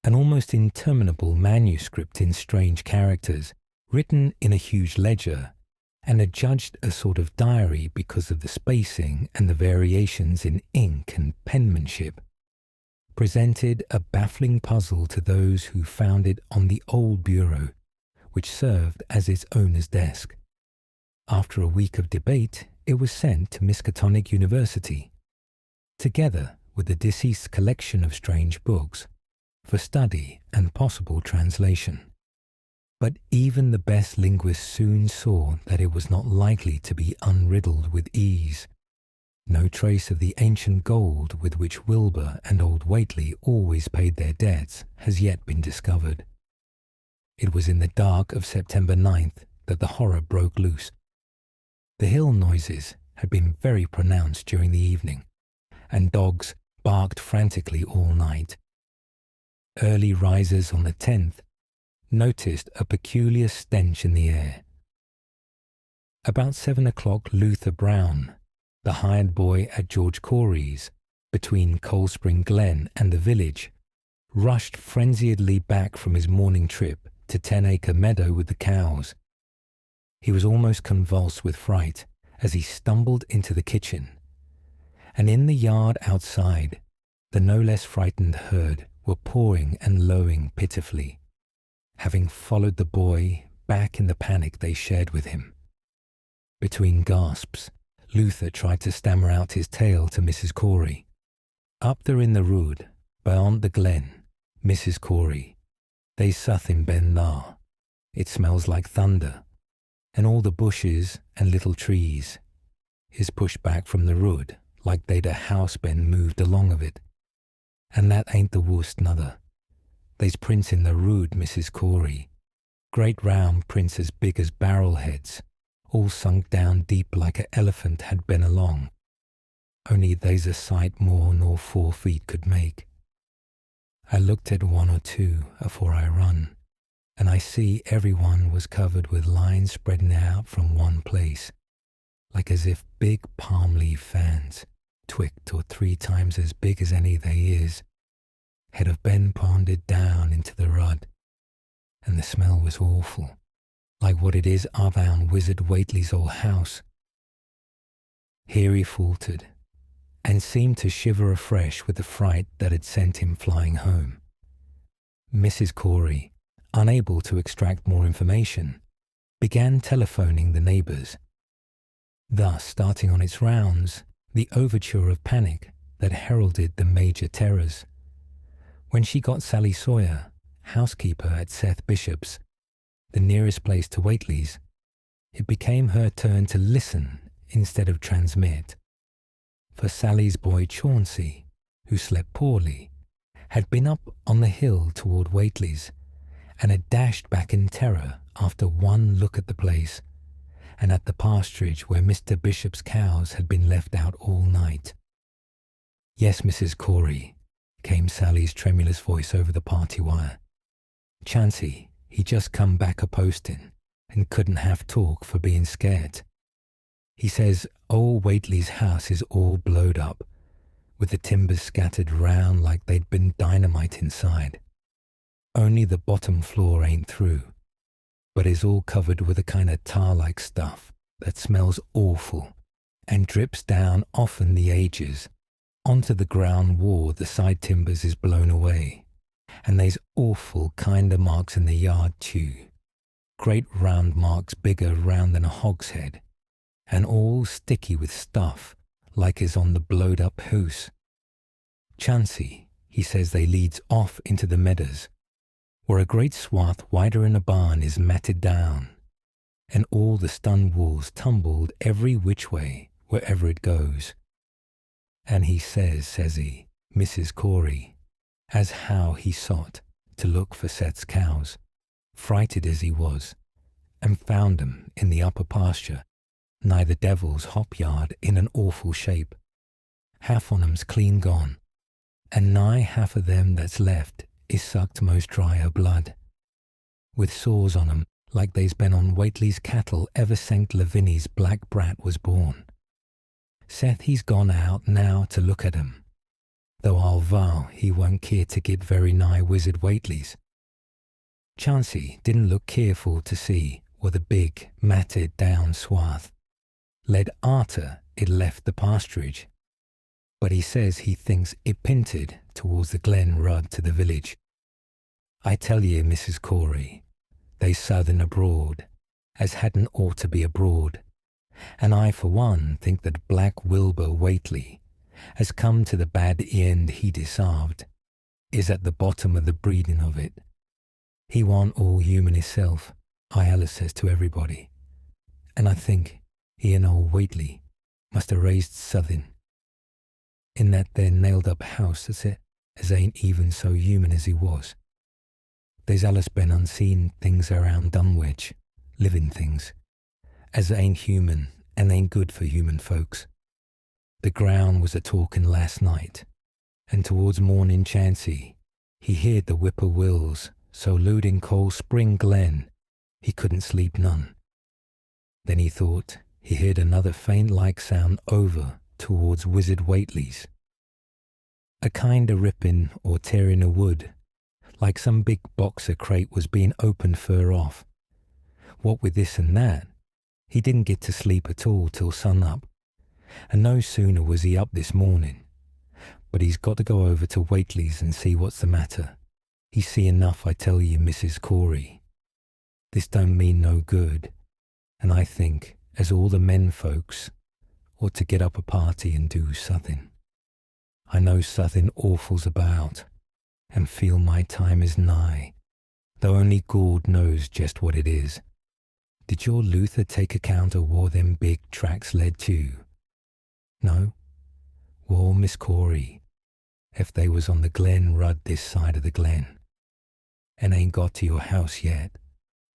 An almost interminable manuscript in strange characters, written in a huge ledger, and adjudged a sort of diary because of the spacing and the variations in ink and penmanship, presented a baffling puzzle to those who found it on the old bureau, which served as its owner's desk. After a week of debate, it was sent to Miskatonic University, together with the deceased's collection of strange books, for study and possible translation. But even the best linguists soon saw that it was not likely to be unriddled with ease. No trace of the ancient gold with which Wilbur and old Whately always paid their debts has yet been discovered. It was in the dark of September 9th that the horror broke loose. The hill noises had been very pronounced during the evening, and dogs barked frantically all night. Early risers on the 10th noticed a peculiar stench in the air. About 7 o'clock, Luther Brown, the hired boy at George Corey's, between Cold Spring Glen and the village, rushed frenziedly back from his morning trip to 10-acre meadow with the cows. He was almost convulsed with fright as he stumbled into the kitchen, and in the yard outside, the no less frightened herd were pawing and lowing pitifully, having followed the boy back in the panic they shared with him. Between gasps, Luther tried to stammer out his tale to Mrs. Corey. Up there in the rood, beyond the glen, Mrs. Corey, they suth in ben thar. It smells like thunder, and all the bushes and little trees is pushed back from the rood like they'd a house been moved along of it. And that ain't the worst nother. They's prints in the rood, Mrs. Corey, great round prints as big as barrel heads, all sunk down deep like a elephant had been along, only they's a sight more nor 4 feet could make. I looked at 1 or 2 afore I run, and I see every one was covered with lines spreading out from one place, like as if big palm leaf fans, twict or 3 times as big as any they is, had have been ponded down into the rud, and the smell was awful, like what it is of our Wizard Whately's old house. Here he faltered, and seemed to shiver afresh with the fright that had sent him flying home. Mrs. Corey, unable to extract more information, began telephoning the neighbours, thus starting on its rounds the overture of panic that heralded the major terrors. When she got Sally Sawyer, housekeeper at Seth Bishop's, the nearest place to Whately's, it became her turn to listen instead of transmit. For Sally's boy Chauncey, who slept poorly, had been up on the hill toward Whately's, and had dashed back in terror after one look at the place, and at the pasturage where Mr. Bishop's cows had been left out all night. "Yes, Mrs. Corey," came Sally's tremulous voice over the party wire. "Chancey, he just come back a posting, and couldn't have talk for being scared. He says old Whately's house is all blowed up, with the timbers scattered round like they'd been dynamite inside. Only the bottom floor ain't through, but is all covered with a kind of tar-like stuff that smells awful and drips down often the ages onto the ground wall. The side timbers is blown away, and they's awful kind of marks in the yard too, great round marks bigger round than a hogshead, and all sticky with stuff like is on the blowed-up house. Chancey, he says they leads off into the meadows, where a great swath wider than a barn is matted down, and all the stun walls tumbled every which way wherever it goes. And he says he, Mrs. Corey, as how he sought to look for Seth's cows, frighted as he was, and found 'em in the upper pasture, nigh the devil's hop yard in an awful shape. Half on 'em's clean gone, and nigh half of them that's left is sucked most dry o' blood, with sores on 'em like they's been on Whately's cattle ever St. Lavinia's black brat was born. Seth he's gone out now to look at 'em, though I'll vow he won't care to get very nigh Wizard Whately's. Chancey didn't look careful to see where the big, matted down swath led arter it left the pasturage, but he says he thinks it pinted towards the glen rud to the village. I tell ye, Mrs. Corey, they southern abroad, as hadn't ought to be abroad, and I for one think that Black Wilbur Whately has come to the bad end he deserved, is at the bottom of the breeding of it. He warn't all human hisself, I allus says to everybody, and I think he and old Whately must have raised southern. In that there nailed-up house, that's it, as ain't even so human as he was. There's allus been unseen things around Dunwich, living things, as ain't human and ain't good for human folks. The ground was a-talking last night, and towards morning chancy, he heard the whippoorwills so loud in Cold Spring Glen, he couldn't sleep none. Then he thought he heard another faint-like sound over towards Wizard Whately's. A kind of ripping or tearing of wood, like some big boxer crate was being opened fur off. What with this and that, he didn't get to sleep at all till sun up, and no sooner was he up this morning, but he's got to go over to Whately's and see what's the matter. He see enough, I tell you, Mrs. Corey. This don't mean no good, and I think as all the men folks ought to get up a party and do something. I know something awful's about, and feel my time is nigh, though only God knows just what it is. Did your Luther take account of where them big tracks led to? No? Well, Miss Corey, if they was on the Glen Rudd this side of the Glen, and ain't got to your house yet,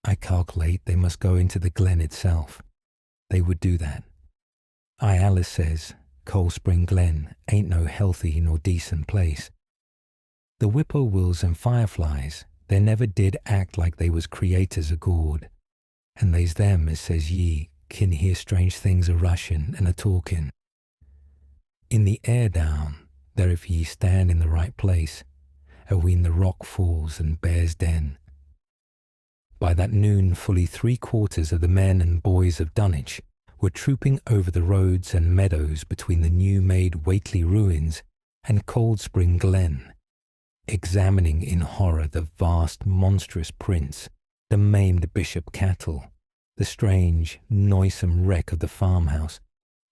I calculate they must go into the Glen itself. They would do that. I allus says Cold Spring Glen ain't no healthy nor decent place. The whippoorwills and fireflies, they never did act like they was creators of God, and they's them as says ye can hear strange things a-rushin' and a-talkin'. In the air down there, if ye stand in the right place, aween the rock falls and bear's den. By that noon fully 3/4 of the men and boys of Dunwich were trooping over the roads and meadows between the new-made Whately ruins and Cold Spring Glen, examining in horror the vast, monstrous prints, the maimed bishop cattle, the strange, noisome wreck of the farmhouse,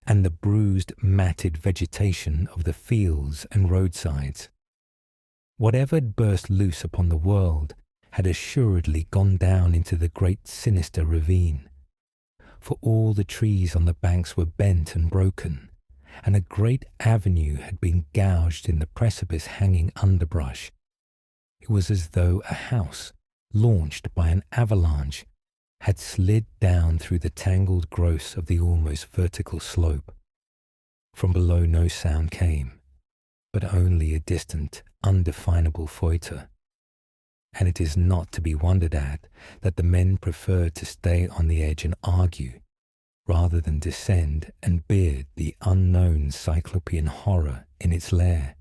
and the bruised, matted vegetation of the fields and roadsides. Whatever had burst loose upon the world had assuredly gone down into the great sinister ravine, for all the trees on the banks were bent and broken, and a great avenue had been gouged in the precipice-hanging underbrush. It was as though a house, launched by an avalanche, had slid down through the tangled growths of the almost vertical slope. From below no sound came, but only a distant, undefinable foiter. And it is not to be wondered at that the men preferred to stay on the edge and argue, rather than descend and beard the unknown cyclopean horror in its lair.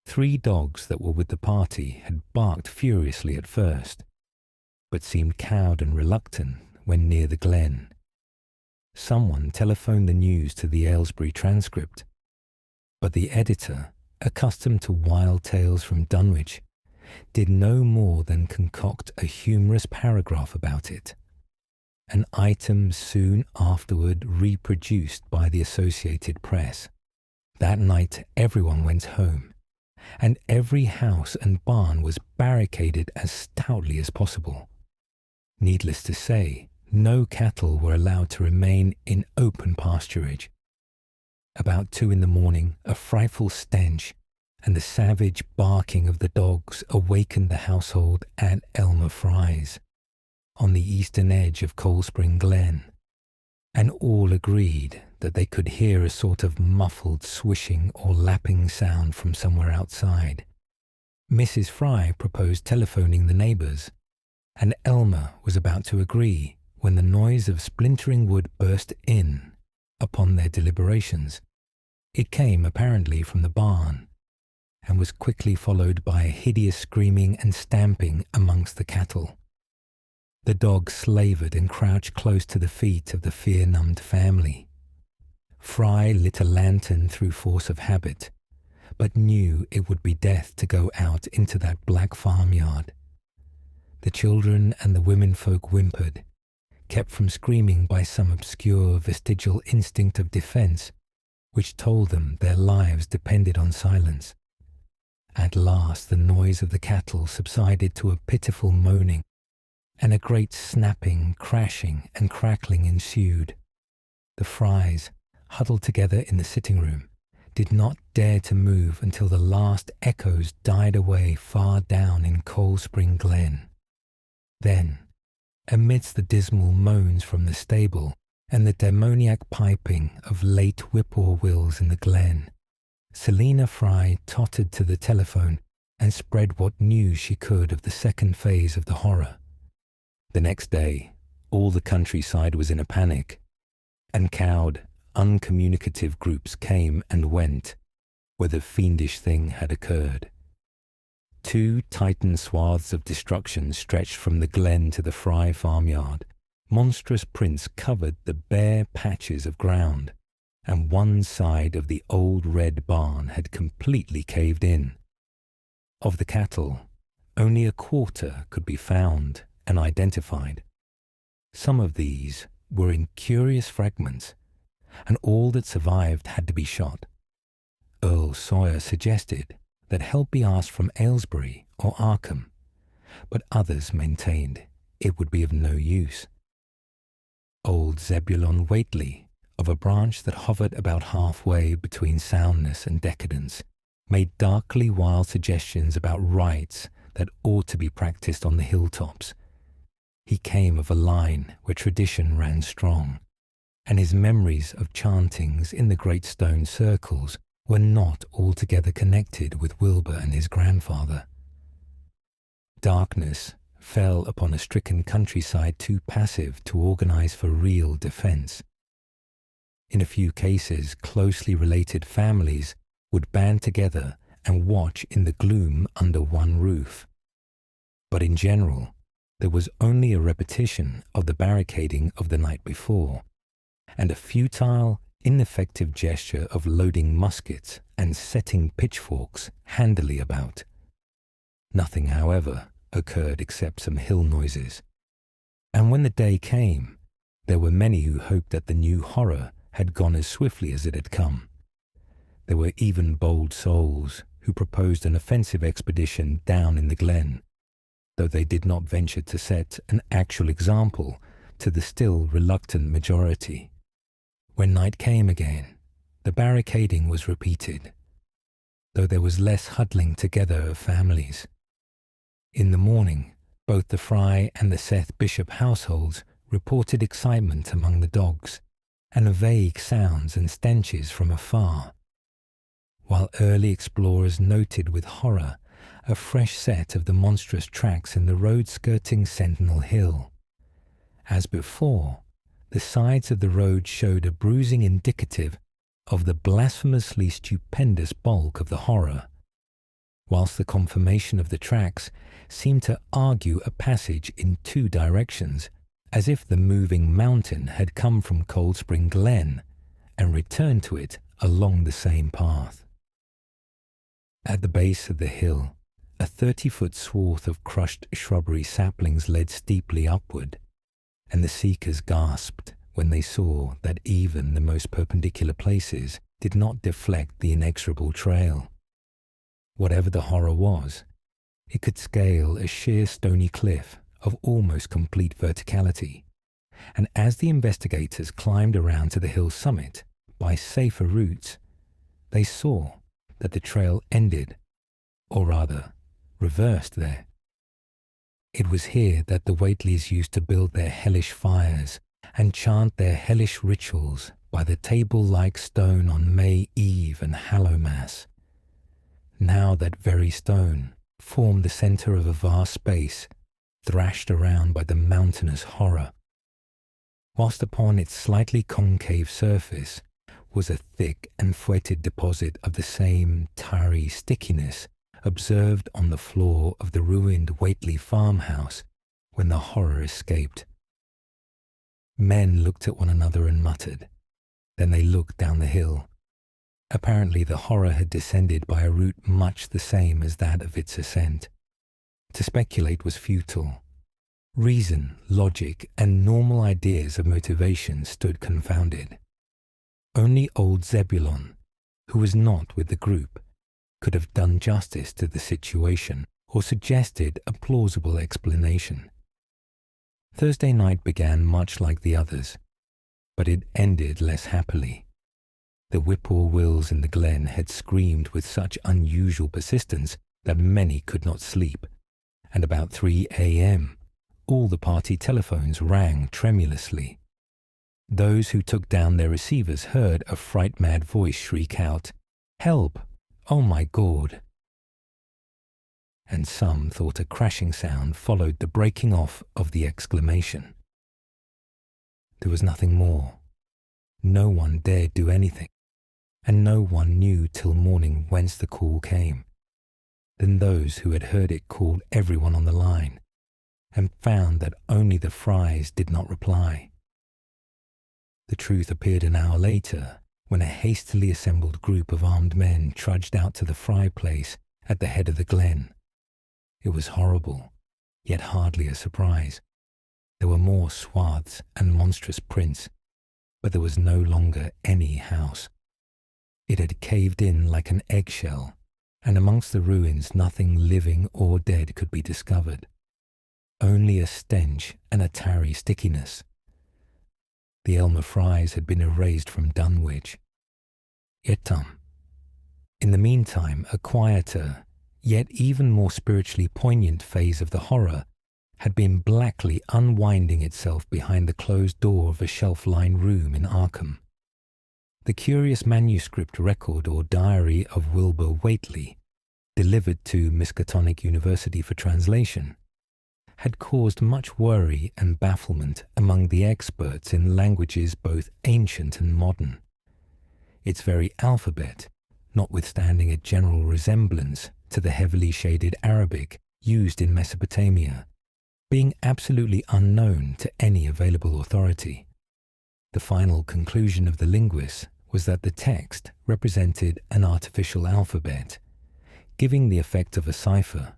3 dogs that were with the party had barked furiously at first, but seemed cowed and reluctant when near the Glen. Someone telephoned the news to the Aylesbury Transcript, but the editor, accustomed to wild tales from Dunwich, did no more than concoct a humorous paragraph about it, an item soon afterward reproduced by the Associated Press. That night everyone went home, and every house and barn was barricaded as stoutly as possible. Needless to say, no cattle were allowed to remain in open pasturage. About 2 in the morning, a frightful stench and the savage barking of the dogs awakened the household at Elmer Fry's, on the eastern edge of Cold Spring Glen, and all agreed that they could hear a sort of muffled swishing or lapping sound from somewhere outside. Mrs. Fry proposed telephoning the neighbours, and Elmer was about to agree when the noise of splintering wood burst in upon their deliberations. It came apparently from the barn, and was quickly followed by a hideous screaming and stamping amongst the cattle. The dog slavered and crouched close to the feet of the fear-numbed family. Fry lit a lantern through force of habit, but knew it would be death to go out into that black farmyard. The children and the womenfolk whimpered, kept from screaming by some obscure vestigial instinct of defense, which told them their lives depended on silence. At last the noise of the cattle subsided to a pitiful moaning, and a great snapping, crashing, and crackling ensued. The Frys, huddled together in the sitting room, did not dare to move until the last echoes died away far down in Cold Spring Glen. Then, amidst the dismal moans from the stable and the demoniac piping of late whippoorwills in the glen, Selina Fry tottered to the telephone and spread what news she could of the second phase of the horror. The next day, all the countryside was in a panic, and cowed, uncommunicative groups came and went where the fiendish thing had occurred. 2 titan swaths of destruction stretched from the glen to the Fry farmyard. Monstrous prints covered the bare patches of ground, and one side of the old red barn had completely caved in. Of the cattle, only a quarter could be found and identified. Some of these were in curious fragments, and all that survived had to be shot. Earl Sawyer suggested that help be asked from Aylesbury or Arkham, but others maintained it would be of no use. Old Zebulon Whately, of a branch that hovered about halfway between soundness and decadence, made darkly wild suggestions about rites that ought to be practiced on the hilltops. He came of a line where tradition ran strong, and his memories of chantings in the great stone circles were not altogether connected with Wilbur and his grandfather. Darkness fell upon a stricken countryside too passive to organize for real defense. In a few cases, closely related families would band together and watch in the gloom under one roof. But in general, there was only a repetition of the barricading of the night before, and a futile, ineffective gesture of loading muskets and setting pitchforks handily about. Nothing, however, occurred except some hill noises. And when the day came, there were many who hoped that the new horror had gone as swiftly as it had come. There were even bold souls who proposed an offensive expedition down in the glen, though they did not venture to set an actual example to the still reluctant majority. When night came again, the barricading was repeated, though there was less huddling together of families. In the morning, both the Fry and the Seth Bishop households reported excitement among the dogs, and vague sounds and stenches from afar, while early explorers noted with horror a fresh set of the monstrous tracks in the road skirting Sentinel Hill. As before, the sides of the road showed a bruising indicative of the blasphemously stupendous bulk of the horror, whilst the conformation of the tracks seemed to argue a passage in 2 directions, as if the moving mountain had come from Cold Spring Glen and returned to it along the same path. At the base of the hill, a 30-foot swath of crushed shrubbery saplings led steeply upward, and the seekers gasped when they saw that even the most perpendicular places did not deflect the inexorable trail. Whatever the horror was, it could scale a sheer stony cliff of almost complete verticality, and as the investigators climbed around to the hill's summit by safer routes, they saw that the trail ended, or rather, reversed there. It was here that the Whateleys used to build their hellish fires and chant their hellish rituals by the table-like stone on May Eve and Hallowmass. Now that very stone formed the centre of a vast space, thrashed around by the mountainous horror, whilst upon its slightly concave surface was a thick and fetid deposit of the same tarry stickiness observed on the floor of the ruined Whately farmhouse when the horror escaped. Men looked at one another and muttered. Then they looked down the hill. Apparently the horror had descended by a route much the same as that of its ascent. To speculate was futile, Reason, logic, and normal ideas of motivation stood confounded. Only old Zebulon, who was not with the group, could have done justice to the situation or suggested a plausible explanation. Thursday night began much like the others, but it ended less happily. The whippoorwills in the glen had screamed with such unusual persistence that many could not sleep, and about 3 a.m. all the party telephones rang tremulously. Those who took down their receivers heard a fright-mad voice shriek out, "Help! Oh my God!" And some thought a crashing sound followed the breaking off of the exclamation. There was nothing more. No one dared do anything, and no one knew till morning whence the call came. Then those who had heard it called everyone on the line, and found that only the Frys did not reply. The truth appeared an hour later, when a hastily assembled group of armed men trudged out to the Fry place at the head of the glen. It was horrible, yet hardly a surprise. There were more swaths and monstrous prints, but there was no longer any house. It had caved in like an eggshell, and amongst the ruins nothing living or dead could be discovered. Only a stench and a tarry stickiness. The Elmer Frys had been erased from Dunwich. In the meantime, a quieter, yet even more spiritually poignant phase of the horror had been blackly unwinding itself behind the closed door of a shelf-lined room in Arkham. The curious manuscript record or diary of Wilbur Whately, delivered to Miskatonic University for translation, had caused much worry and bafflement among the experts in languages both ancient and modern. Its very alphabet, notwithstanding a general resemblance to the heavily shaded Arabic used in Mesopotamia, being absolutely unknown to any available authority. The final conclusion of the linguists was that the text represented an artificial alphabet, giving the effect of a cipher,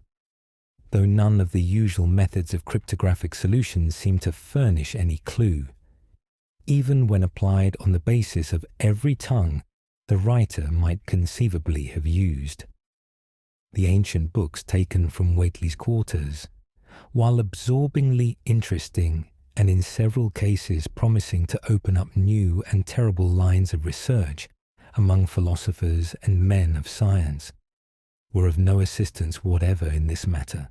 though none of the usual methods of cryptographic solutions seemed to furnish any clue, even when applied on the basis of every tongue the writer might conceivably have used. The ancient books taken from Whately's quarters, while absorbingly interesting and in several cases promising to open up new and terrible lines of research among philosophers and men of science, were of no assistance whatever in this matter.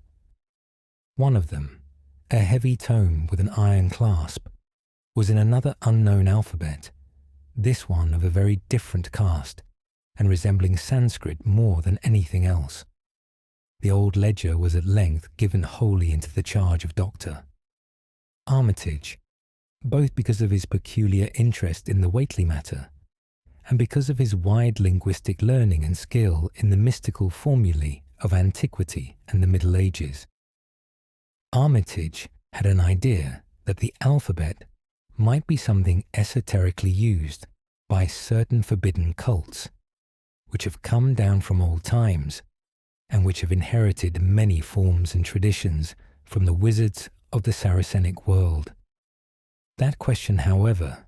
One of them, a heavy tome with an iron clasp, was in another unknown alphabet, this one of a very different cast, and resembling Sanskrit more than anything else. The old ledger was at length given wholly into the charge of Dr. Armitage, both because of his peculiar interest in the Whately matter, and because of his wide linguistic learning and skill in the mystical formulae of antiquity and the Middle Ages. Armitage had an idea that the alphabet might be something esoterically used by certain forbidden cults, which have come down from old times and which have inherited many forms and traditions from the wizards of the Saracenic world. That question, however,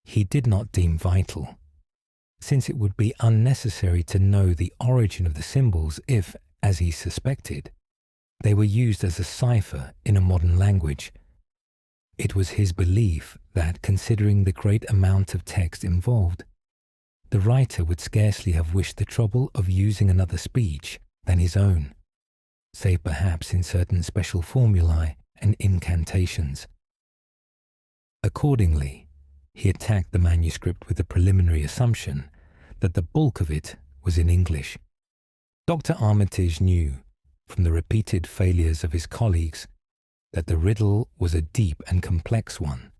he did not deem vital, since it would be unnecessary to know the origin of the symbols if, as he suspected, they were used as a cipher in a modern language. It was his belief that, considering the great amount of text involved, the writer would scarcely have wished the trouble of using another speech than his own, save perhaps in certain special formulae and incantations. Accordingly, he attacked the manuscript with the preliminary assumption that the bulk of it was in English. Dr. Armitage knew, from the repeated failures of his colleagues, that the riddle was a deep and complex one,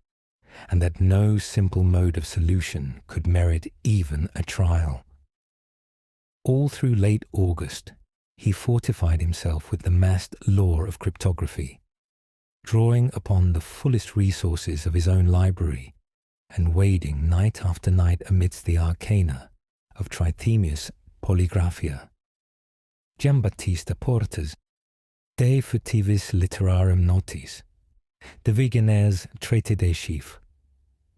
and that no simple mode of solution could merit even a trial. All through late August, he fortified himself with the massed lore of cryptography, drawing upon the fullest resources of his own library and wading night after night amidst the arcana of Trithemius' Polygraphia. Giambattista Porta's De Futivis Literarum Notis De Vigenère's Traité des Chiffres,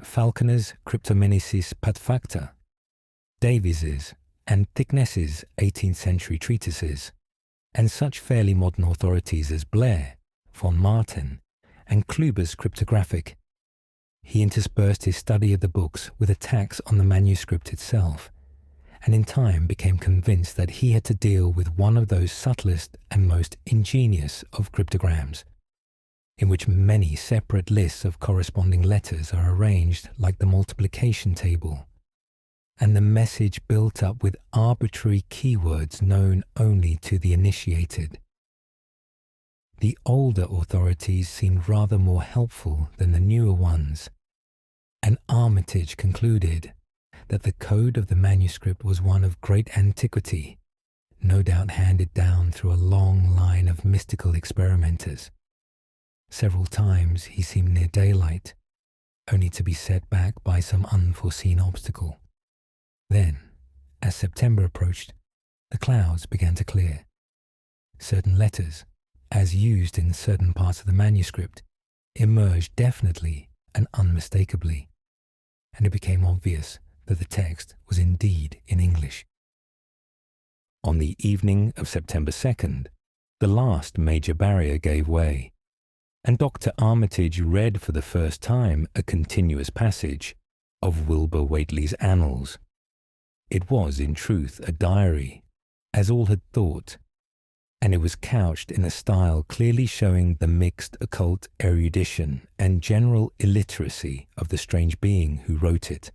Falconer's Cryptomenesis Patfacta, Davies's and Thickness's 18th century treatises, and such fairly modern authorities as Blair, von Marten, and Kluber's Cryptographic. He interspersed his study of the books with attacks on the manuscript itself, and in time became convinced that he had to deal with one of those subtlest and most ingenious of cryptograms, in which many separate lists of corresponding letters are arranged like the multiplication table, and the message built up with arbitrary keywords known only to the initiated. The older authorities seemed rather more helpful than the newer ones, and Armitage concluded that the code of the manuscript was one of great antiquity, no doubt handed down through a long line of mystical experimenters. Several times he seemed near daylight, only to be set back by some unforeseen obstacle. Then, as September approached, the clouds began to clear. Certain letters, as used in certain parts of the manuscript, emerged definitely and unmistakably, and it became obvious that the text was indeed in English. On the evening of September 2nd, the last major barrier gave way, and Dr. Armitage read for the first time a continuous passage of Wilbur Whately's Annals. It was, in truth, a diary, as all had thought, and it was couched in a style clearly showing the mixed occult erudition and general illiteracy of the strange being who wrote it.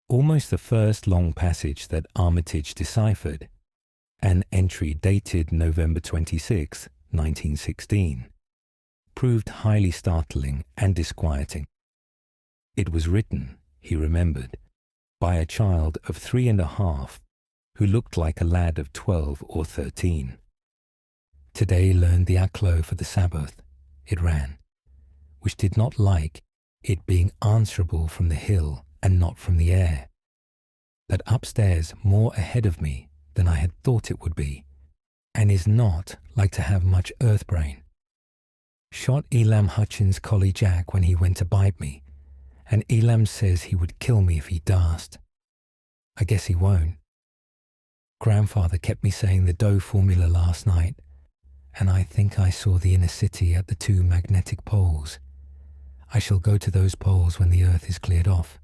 Almost the first long passage that Armitage deciphered, an entry dated November 26, 1916, proved highly startling and disquieting. It was written, he remembered, by a child of 3.5 who looked like a lad of 12 or 13. Today learned the Aclo for the Sabbath, it ran, which did not like it being answerable from the hill and not from the air. That upstairs more ahead of me than I had thought it would be, and is not like to have much earth brain. Shot Elam Hutchins' collie Jack when he went to bite me, and Elam says he would kill me if he darst. I guess he won't. Grandfather kept me saying the Doe formula last night, and I think I saw the inner city at the 2 magnetic poles. I shall go to those poles when the earth is cleared off,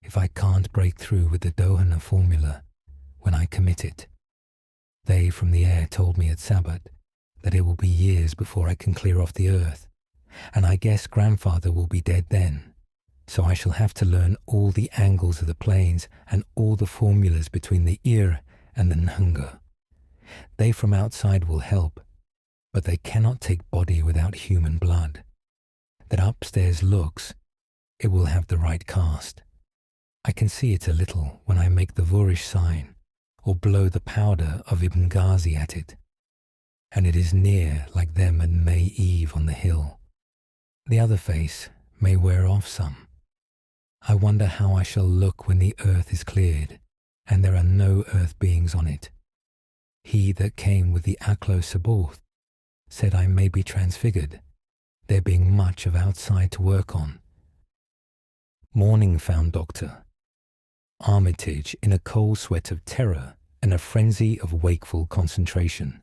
if I can't break through with the Dohana formula when I commit it. They from the air told me at Sabbath that it will be years before I can clear off the earth, and I guess Grandfather will be dead then. So I shall have to learn all the angles of the planes and all the formulas between the Ir and the Nhunga. They from outside will help, but they cannot take body without human blood. That upstairs looks, it will have the right cast. I can see it a little when I make the Vurish sign, or blow the powder of Ibn Ghazi at it, and it is near like them at May Eve on the hill. The other face may wear off some. I wonder how I shall look when the earth is cleared, and there are no earth beings on it. He that came with the Aklo Saboth said I may be transfigured, there being much of outside to work on. Morning found Dr. Armitage in a cold sweat of terror and a frenzy of wakeful concentration.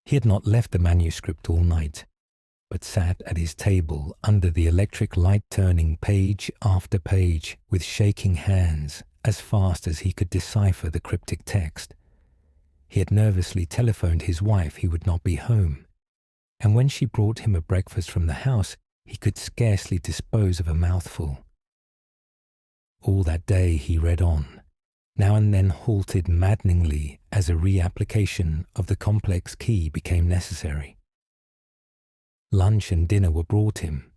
He had not left the manuscript all night, but sat at his table under the electric light turning page after page with shaking hands as fast as he could decipher the cryptic text. He had nervously telephoned his wife he would not be home, and when she brought him a breakfast from the house, he could scarcely dispose of a mouthful. All that day he read on, now and then halted maddeningly as a reapplication of the complex key became necessary. Lunch and dinner were brought him,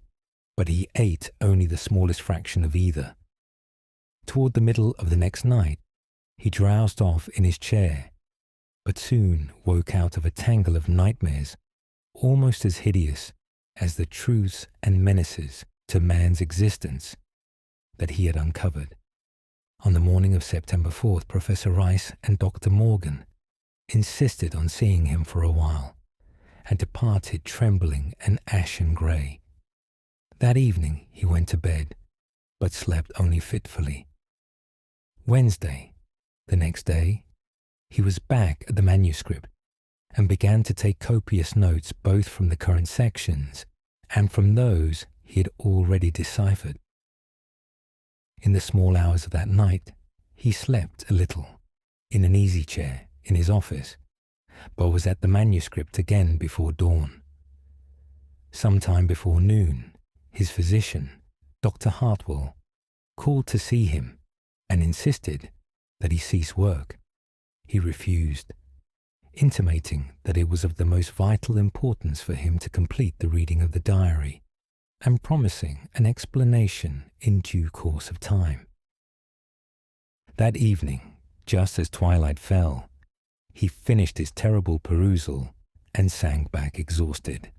but he ate only the smallest fraction of either. Toward the middle of the next night, he drowsed off in his chair, but soon woke out of a tangle of nightmares almost as hideous as the truths and menaces to man's existence that he had uncovered. On the morning of September 4th, Professor Rice and Dr. Morgan insisted on seeing him for a while, and departed trembling and ashen grey. That evening he went to bed, but slept only fitfully. Wednesday, the next day, he was back at the manuscript and began to take copious notes both from the current sections and from those he had already deciphered. In the small hours of that night, he slept a little, in an easy chair in his office, but was at the manuscript again before dawn. Some time before noon, his physician, Dr. Hartwell, called to see him and insisted that he cease work. He refused, intimating that it was of the most vital importance for him to complete the reading of the diary, and promising an explanation in due course of time. That evening, just as twilight fell, he finished his terrible perusal and sank back exhausted.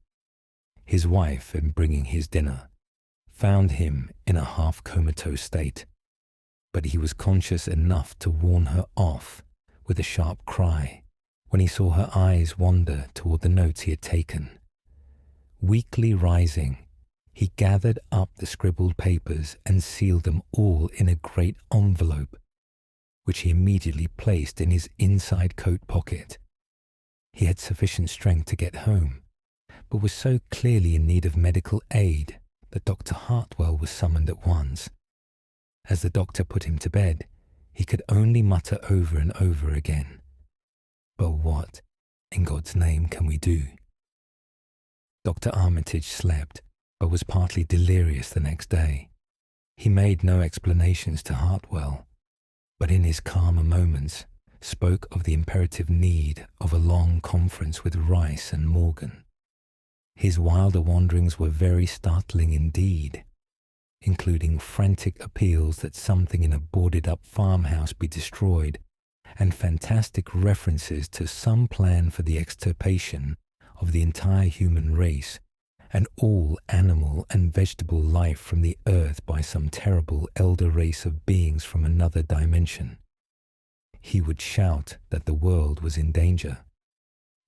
His wife, in bringing his dinner, found him in a half-comatose state, but he was conscious enough to warn her off with a sharp cry when he saw her eyes wander toward the notes he had taken. Weakly rising, he gathered up the scribbled papers and sealed them all in a great envelope, which he immediately placed in his inside coat pocket. He had sufficient strength to get home, but was so clearly in need of medical aid that Dr. Hartwell was summoned at once. As the doctor put him to bed, he could only mutter over and over again, "But what, in God's name, can we do?" Dr. Armitage slept, but was partly delirious the next day. He made no explanations to Hartwell, but in his calmer moments spoke of the imperative need of a long conference with Rice and Morgan. His wilder wanderings were very startling indeed, including frantic appeals that something in a boarded-up farmhouse be destroyed, and fantastic references to some plan for the extirpation of the entire human race and all animal and vegetable life from the earth by some terrible elder race of beings from another dimension. He would shout that the world was in danger,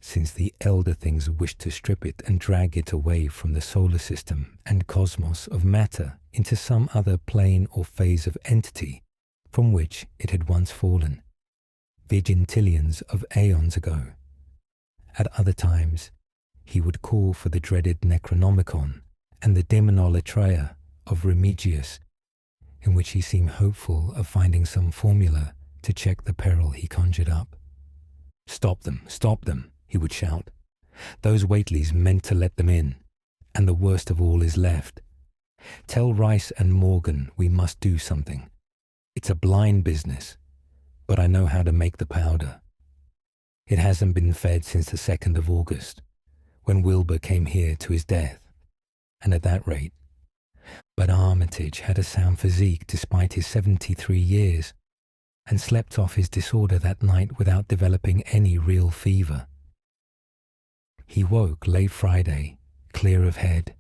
since the elder things wished to strip it and drag it away from the solar system and cosmos of matter into some other plane or phase of entity from which it had once fallen, vigintillions of aeons ago. At other times, he would call for the dreaded Necronomicon and the Demonolatreia of Remigius, in which he seemed hopeful of finding some formula to check the peril he conjured up. "Stop them, stop them," he would shout. "Those Whateleys meant to let them in, and the worst of all is left. Tell Rice and Morgan we must do something. It's a blind business, but I know how to make the powder. It hasn't been fed since the 2nd of August, when Wilbur came here to his death, and at that rate. But Armitage had a sound physique despite his 73 years, and slept off his disorder that night without developing any real fever. He woke late Friday, clear of head,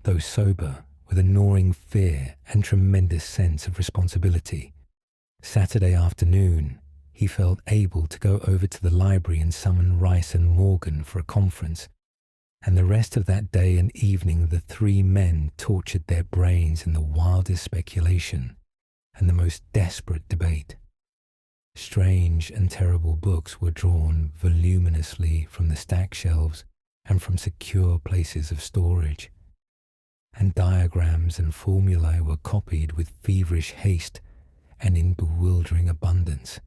though sober, with a gnawing fear and tremendous sense of responsibility. Saturday afternoon, he felt able to go over to the library and summon Rice and Morgan for a conference, and the rest of that day and evening the three men tortured their brains in the wildest speculation and the most desperate debate. Strange and terrible books were drawn voluminously from the stack shelves and from secure places of storage, and diagrams and formulae were copied with feverish haste and in bewildering abundance.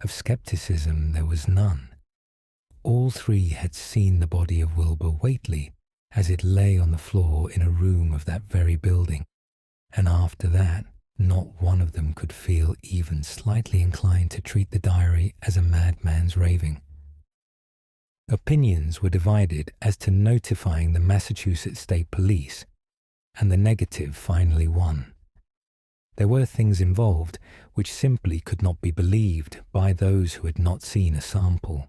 Of skepticism there was none. All three had seen the body of Wilbur Whateley as it lay on the floor in a room of that very building, and after that not one of them could feel even slightly inclined to treat the diary as a madman's raving. Opinions were divided as to notifying the Massachusetts State Police, and the negative finally won. There were things involved which simply could not be believed by those who had not seen a sample,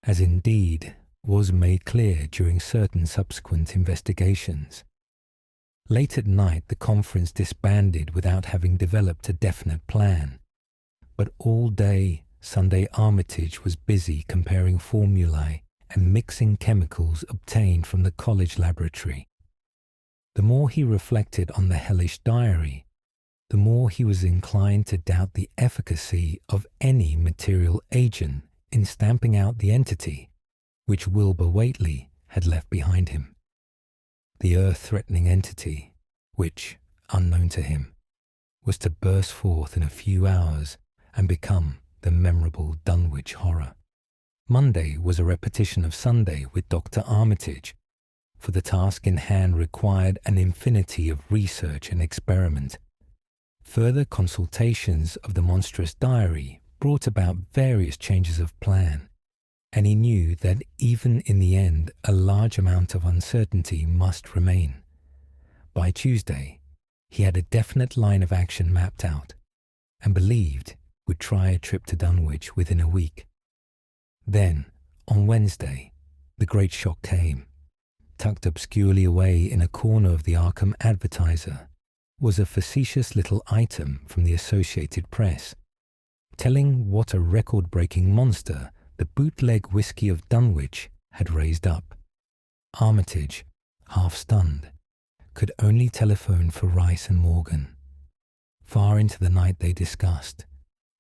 as indeed was made clear during certain subsequent investigations. Late at night the conference disbanded without having developed a definite plan, but all day Sunday Armitage was busy comparing formulae and mixing chemicals obtained from the college laboratory. The more he reflected on the hellish diary, the more he was inclined to doubt the efficacy of any material agent in stamping out the entity which Wilbur Whately had left behind him. The earth-threatening entity, which, unknown to him, was to burst forth in a few hours and become the memorable Dunwich horror. Monday was a repetition of Sunday with Dr. Armitage, for the task in hand required an infinity of research and experiment. Further consultations of the monstrous diary brought about various changes of plan, and he knew that even in the end a large amount of uncertainty must remain. By Tuesday, he had a definite line of action mapped out, and believed would try a trip to Dunwich within a week. Then, on Wednesday, the great shock came. Tucked obscurely away in a corner of the Arkham Advertiser was a facetious little item from the Associated Press, telling what a record-breaking monster the bootleg whiskey of Dunwich had raised up. Armitage, half stunned, could only telephone for Rice and Morgan. Far into the night they discussed,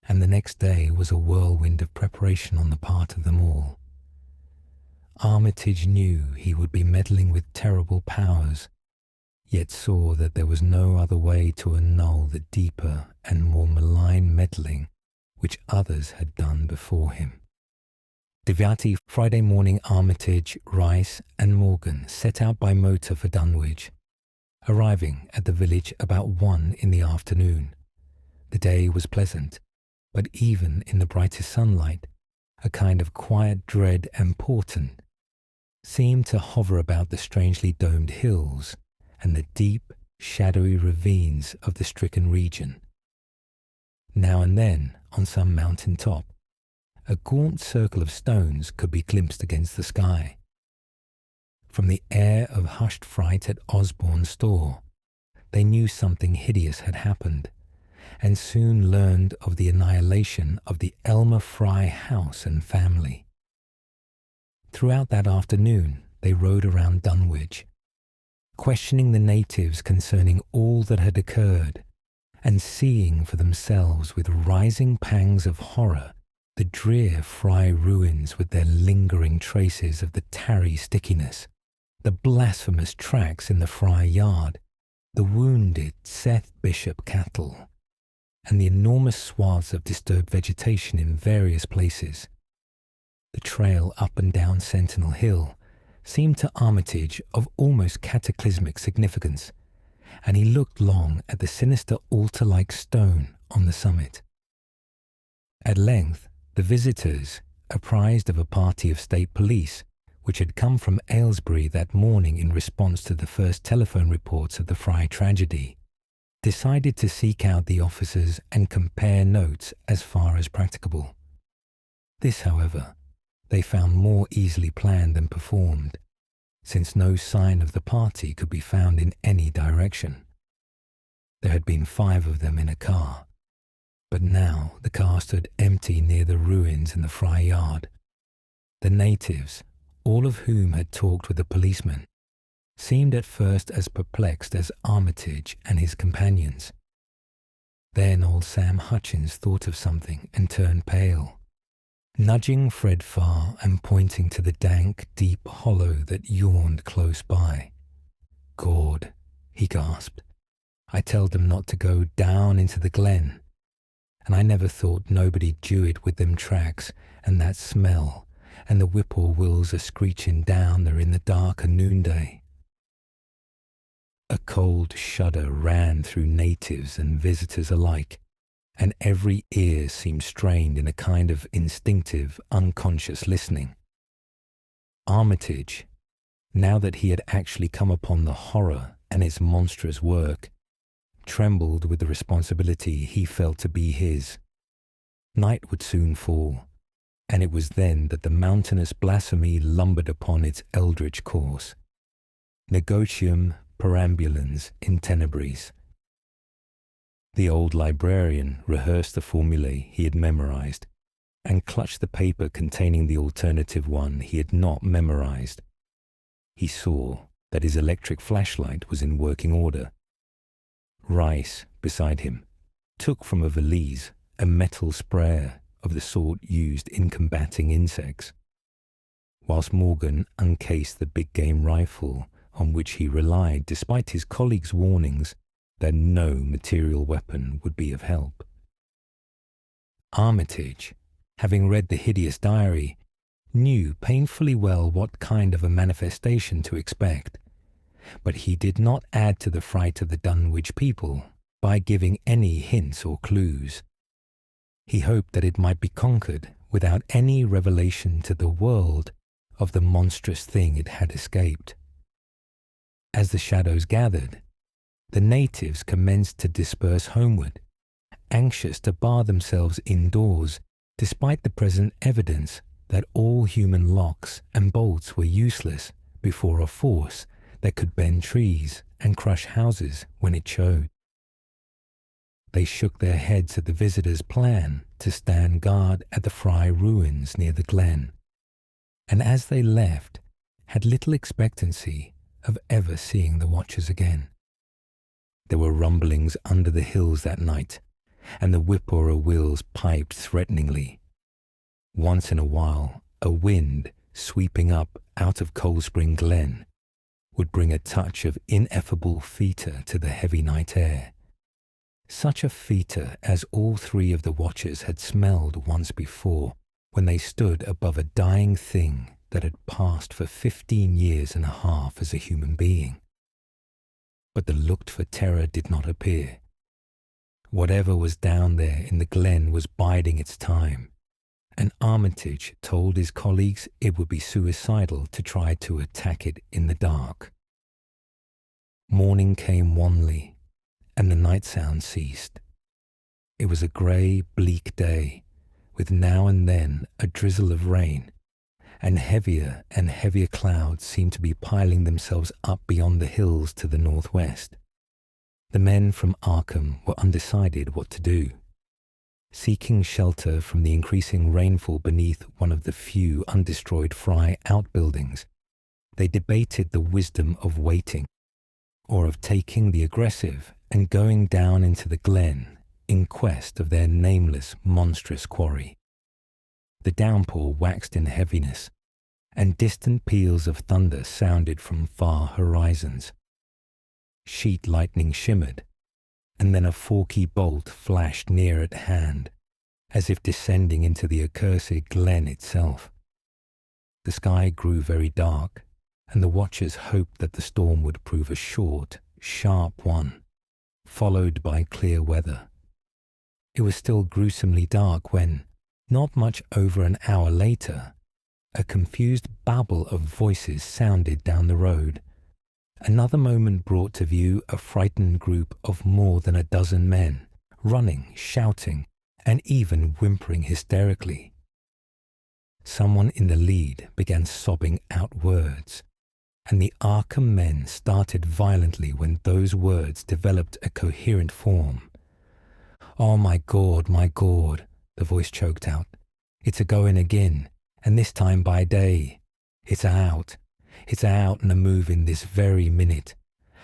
and the next day was a whirlwind of preparation on the part of them all. Armitage knew he would be meddling with terrible powers, yet saw that there was no other way to annul the deeper and more malign meddling which others had done before him. Deviati, Friday morning. Armitage, Rice and Morgan set out by motor for Dunwich, arriving at the village about 1 in the afternoon. The day was pleasant, but even in the brightest sunlight, a kind of quiet dread and portent seemed to hover about the strangely domed hills and the deep, shadowy ravines of the stricken region. Now and then, on some mountain top, a gaunt circle of stones could be glimpsed against the sky. From the air of hushed fright at Osborne's store, they knew something hideous had happened, and soon learned of the annihilation of the Elmer Fry house and family. Throughout that afternoon, they rode around Dunwich, questioning the natives concerning all that had occurred, and seeing for themselves with rising pangs of horror the drear Fry ruins with their lingering traces of the tarry stickiness, the blasphemous tracks in the Fry yard, the wounded Seth Bishop cattle, and the enormous swaths of disturbed vegetation in various places. The trail up and down Sentinel Hill seemed to Armitage of almost cataclysmic significance, and he looked long at the sinister altar-like stone on the summit. At length, the visitors, apprised of a party of state police which had come from Aylesbury that morning in response to the first telephone reports of the Fry tragedy, decided to seek out the officers and compare notes as far as practicable. This, however, they found more easily planned than performed, since no sign of the party could be found in any direction. There had been 5 of them in a car, but now the car stood empty near the ruins in the Fry yard. The natives, all of whom had talked with the policeman, seemed at first as perplexed as Armitage and his companions. Then old Sam Hutchins thought of something and turned pale. Nudging Fred Farr and pointing to the dank, deep hollow that yawned close by. "Gord," he gasped, "I telled them not to go down into the glen, and I never thought nobody'd do it with them tracks and that smell, and the whippoorwills a-screeching down there in the dark of noonday." A cold shudder ran through natives and visitors alike, and every ear seemed strained in a kind of instinctive, unconscious listening. Armitage, now that he had actually come upon the horror and its monstrous work, trembled with the responsibility he felt to be his. Night would soon fall, and it was then that the mountainous blasphemy lumbered upon its eldritch course. Negotium perambulans in tenebris. The old librarian rehearsed the formulae he had memorized, and clutched the paper containing the alternative one he had not memorized. He saw that his electric flashlight was in working order. Rice, beside him, took from a valise a metal sprayer of the sort used in combating insects, whilst Morgan uncased the big game rifle on which he relied despite his colleagues' warnings that no material weapon would be of help. Armitage, having read the hideous diary, knew painfully well what kind of a manifestation to expect, but he did not add to the fright of the Dunwich people by giving any hints or clues. He hoped that it might be conquered without any revelation to the world of the monstrous thing it had escaped. As the shadows gathered, the natives commenced to disperse homeward, anxious to bar themselves indoors despite the present evidence that all human locks and bolts were useless before a force that could bend trees and crush houses when it showed. They shook their heads at the visitors' plan to stand guard at the Fry ruins near the glen, and as they left, had little expectancy of ever seeing the watchers again. There were rumblings under the hills that night, and the whip-poor-wills piped threateningly. Once in a while, a wind sweeping up out of Cold Spring Glen would bring a touch of ineffable foetor to the heavy night air, such a foetor as all three of the watchers had smelled once before when they stood above a dying thing that had passed for 15 years and a half as a human being. But the looked-for terror did not appear. Whatever was down there in the glen was biding its time, and Armitage told his colleagues it would be suicidal to try to attack it in the dark. Morning came wanly, and the night sound ceased. It was a grey, bleak day, with now and then a drizzle of rain, and heavier clouds seemed to be piling themselves up beyond the hills to the northwest. The men from Arkham were undecided what to do. Seeking shelter from the increasing rainfall beneath one of the few undestroyed Fry outbuildings, they debated the wisdom of waiting, or of taking the aggressive and going down into the glen in quest of their nameless, monstrous quarry. The downpour waxed in heaviness, and distant peals of thunder sounded from far horizons. Sheet lightning shimmered, and then a forky bolt flashed near at hand, as if descending into the accursed glen itself. The sky grew very dark, and the watchers hoped that the storm would prove a short, sharp one, followed by clear weather. It was still gruesomely dark when, not much over an hour later, a confused babble of voices sounded down the road. Another moment brought to view a frightened group of more than a dozen men, running, shouting, and even whimpering hysterically. Someone in the lead began sobbing out words, and the Arkham men started violently when those words developed a coherent form. "Oh, my God, the voice choked out. "It's a-going again, and this time by day. It's out and a-moving this very minute,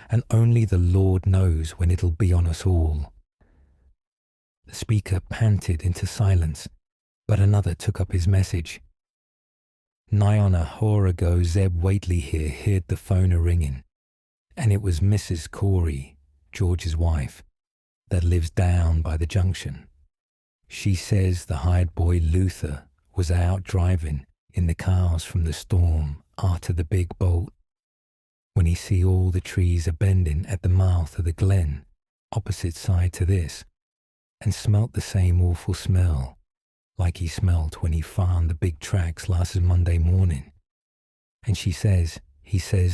and only the Lord knows when it'll be on us all." The speaker panted into silence, but another took up his message. "Nigh on a hour ago Zeb Whately here heard the phone a-ringing, and it was Mrs. Corey, George's wife, that lives down by the junction. She says the hired boy Luther was out driving in the cars from the storm after the big bolt, when he see all the trees a-bending at the mouth of the glen, opposite side to this, and smelt the same awful smell, like he smelt when he found the big tracks last Monday morning. And he says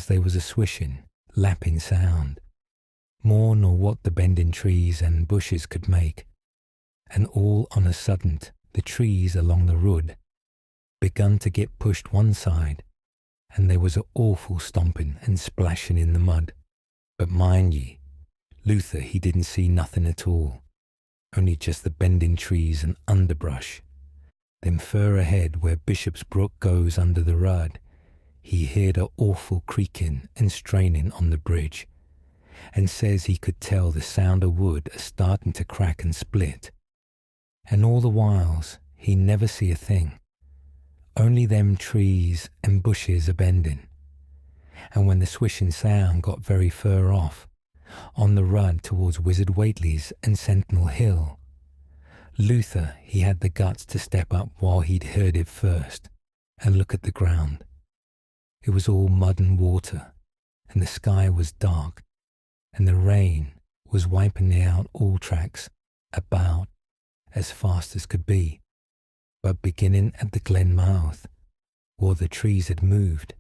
they was a swishing, lapping sound, more nor what the bending trees and bushes could make, and all on a sudden the trees along the road begun to get pushed one side, and there was a awful stomping and splashing in the mud. But mind ye, Luther he didn't see nothing at all, only just the bending trees and underbrush. Then fur ahead where Bishop's Brook goes under the rud, he heard a awful creaking and straining on the bridge, and says he could tell the sound of wood a starting to crack and split. And all the whiles he never see a thing, only them trees and bushes a bending. And when the swishing sound got very fur off, on the rud towards Wizard Whately's and Sentinel Hill, Luther he had the guts to step up while he'd heard it first and look at the ground. It was all mud and water, and the sky was dark, and the rain was wiping out all tracks about as fast as could be. But beginning at the glen mouth, while the trees had moved,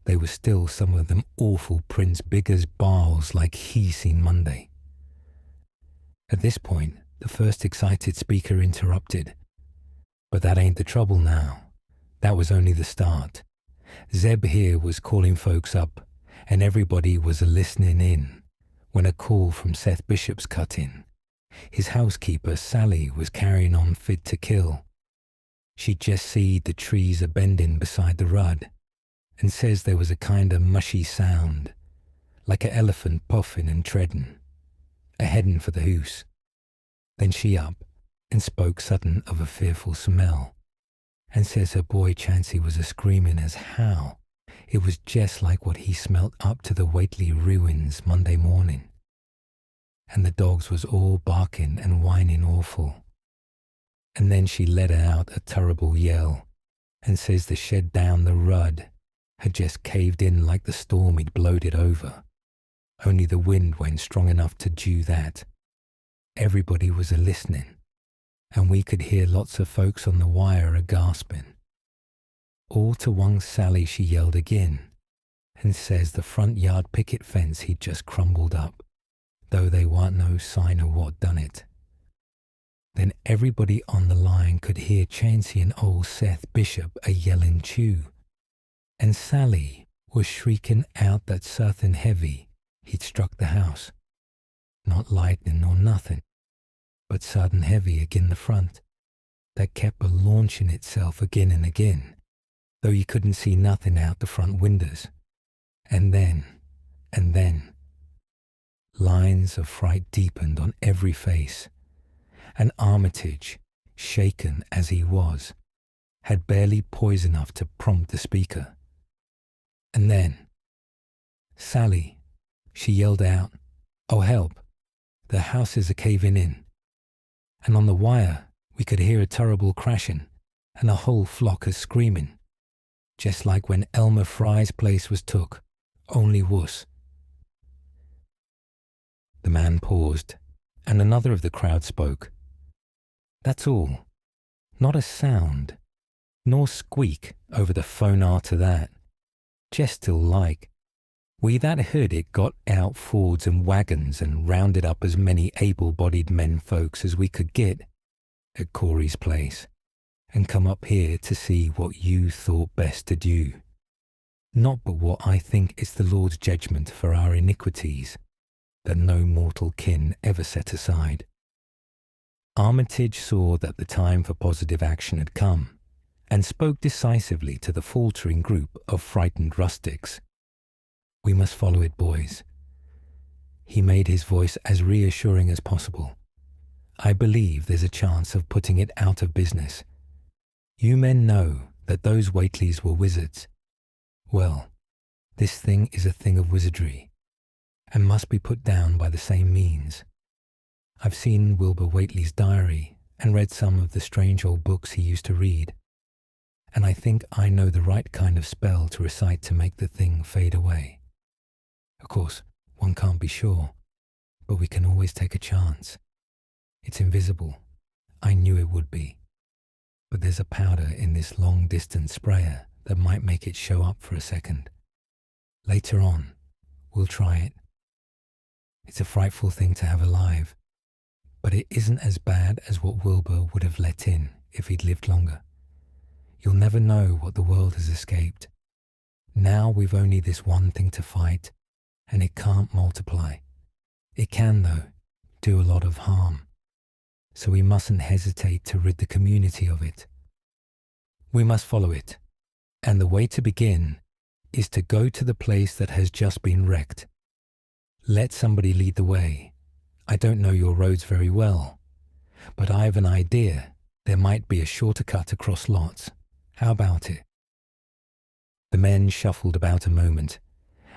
they were still some of them awful prints big as bars like he seen Monday. At this point, the first excited speaker interrupted. But that ain't the trouble now. That was only the start. Zeb here was calling folks up, and everybody was a-listening in, when a call from Seth Bishop's cut in. His housekeeper, Sally, was carrying on fit to kill. She'd just seed the trees a-bending beside the rud, and says there was a kind of mushy sound, like a elephant puffing and treading, a-heading for the hoose. Then she up and spoke sudden of a fearful smell, and says her boy Chancey was a-screaming as how it was just like what he smelt up to the Whately ruins Monday morning. And the dogs was all barking and whining awful. And then she let out a terrible yell, and says the shed down the rud had just caved in like the storm he'd blowed it over, only the wind went strong enough to do that. Everybody was a-listening, and we could hear lots of folks on the wire a-gasping. All to one Sally she yelled again, and says the front yard picket fence he'd just crumbled up, though they warn't no sign of what done it. Then everybody on the line could hear Chancey and old Seth Bishop a-yelling too, and Sally was shrieking out that certain heavy he'd struck the house. Not lightning nor nothing, but sudden heavy agin the front, that kept a-launching itself again and again, though you couldn't see nothing out the front windows. And then, lines of fright deepened on every face, and Armitage, shaken as he was, had barely poise enough to prompt the speaker. And then, Sally, she yelled out, "Oh, help! The house is a-caving in." And on the wire we could hear a terrible crashing, and a whole flock a-screaming, just like when Elmer Fry's place was took, only wuss. The man paused, and another of the crowd spoke. That's all. Not a sound, nor squeak over the phone after that. Just still like. We that heard it got out Fords and wagons and rounded up as many able-bodied men folks as we could get at Corey's place, and come up here to see what you thought best to do. Not but what I think it's the Lord's judgment for our iniquities, that no mortal kin ever set aside. Armitage saw that the time for positive action had come, and spoke decisively to the faltering group of frightened rustics. We must follow it, boys. He made his voice as reassuring as possible. I believe there's a chance of putting it out of business. You men know that those Whateleys were wizards. Well, this thing is a thing of wizardry, and must be put down by the same means. I've seen Wilbur Whately's diary and read some of the strange old books he used to read, and I think I know the right kind of spell to recite to make the thing fade away. Of course, one can't be sure, but we can always take a chance. It's invisible. I knew it would be. But there's a powder in this long-distance sprayer that might make it show up for a second. Later on, we'll try it. It's a frightful thing to have alive, but it isn't as bad as what Wilbur would have let in if he'd lived longer. You'll never know what the world has escaped. Now we've only this one thing to fight, and it can't multiply. It can, though, do a lot of harm. So we mustn't hesitate to rid the community of it. We must follow it, and the way to begin is to go to the place that has just been wrecked. Let somebody lead the way. I don't know your roads very well, but I have an idea there might be a shorter cut across lots. How about it?" The men shuffled about a moment,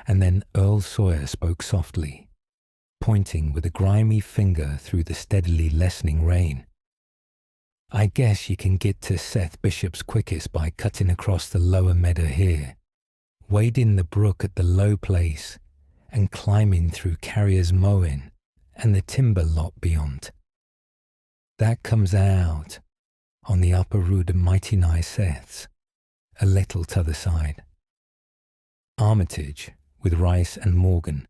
and then Earl Sawyer spoke softly, pointing with a grimy finger through the steadily lessening rain. "I guess you can get to Seth Bishop's quickest by cutting across the lower meadow here, wading the brook at the low place, and climbing through Carrier's Mowing and the timber lot beyond. That comes out on the upper road of mighty nigh Seth's, a little t'other side." Armitage, with Rice and Morgan,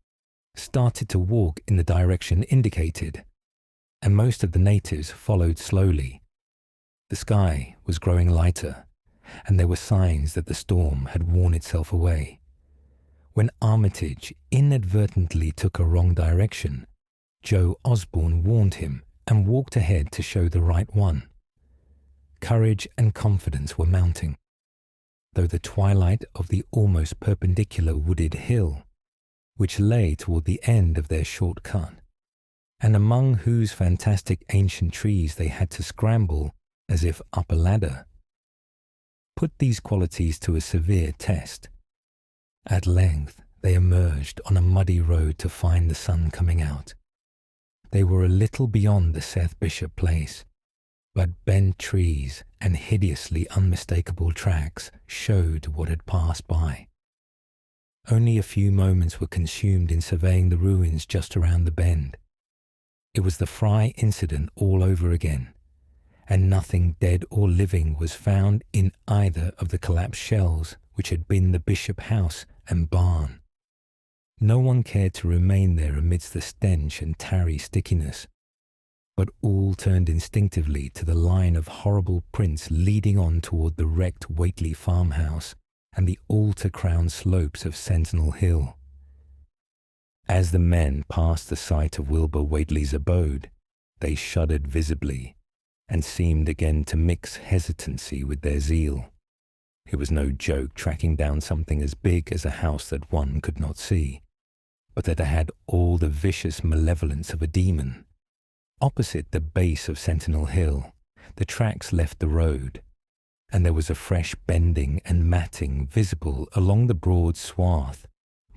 started to walk in the direction indicated, and most of the natives followed slowly. The sky was growing lighter, and there were signs that the storm had worn itself away. When Armitage inadvertently took a wrong direction, Joe Osborne warned him and walked ahead to show the right one. Courage and confidence were mounting, though the twilight of the almost perpendicular wooded hill, which lay toward the end of their short cut, and among whose fantastic ancient trees they had to scramble as if up a ladder, put these qualities to a severe test. At length they emerged on a muddy road to find the sun coming out. They were a little beyond the Seth Bishop place, but bent trees and hideously unmistakable tracks showed what had passed by. Only a few moments were consumed in surveying the ruins just around the bend. It was the Fry incident all over again, and nothing dead or living was found in either of the collapsed shells which had been the Bishop house and barn. No one cared to remain there amidst the stench and tarry stickiness, but all turned instinctively to the line of horrible prints leading on toward the wrecked Whately farmhouse and the altar-crowned slopes of Sentinel Hill. As the men passed the site of Wilbur Whately's abode, they shuddered visibly and seemed again to mix hesitancy with their zeal. It was no joke tracking down something as big as a house that one could not see, but that had all the vicious malevolence of a demon. Opposite the base of Sentinel Hill, the tracks left the road, and there was a fresh bending and matting visible along the broad swath,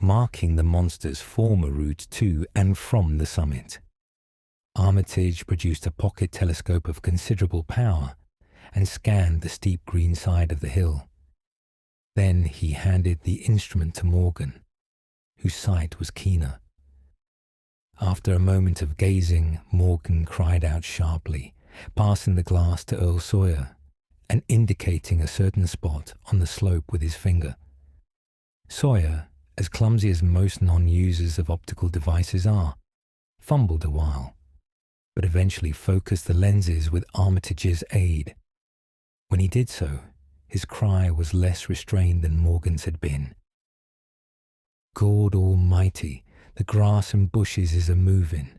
marking the monster's former route to and from the summit. Armitage produced a pocket telescope of considerable power and scanned the steep green side of the hill. Then he handed the instrument to Morgan, whose sight was keener. After a moment of gazing, Morgan cried out sharply, passing the glass to Earl Sawyer and indicating a certain spot on the slope with his finger. Sawyer, as clumsy as most non-users of optical devices are, fumbled a while, but eventually focused the lenses with Armitage's aid. When he did so, his cry was less restrained than Morgan's had been. "God Almighty, the grass and bushes is a-moving.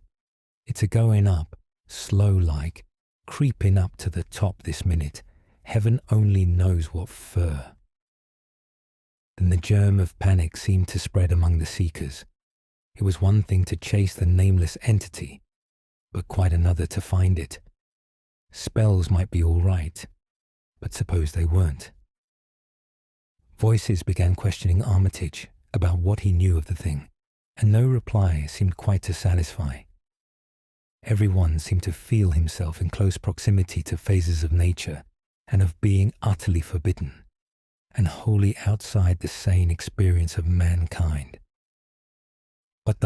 It's a-going up, slow-like, creeping up to the top this minute. Heaven only knows what fur." Then the germ of panic seemed to spread among the seekers. It was one thing to chase the nameless entity, but quite another to find it. Spells might be all right, but suppose they weren't. Voices began questioning Armitage about what he knew of the thing, and no reply seemed quite to satisfy. Everyone seemed to feel himself in close proximity to phases of nature and of being utterly forbidden, and wholly outside the sane experience of mankind. But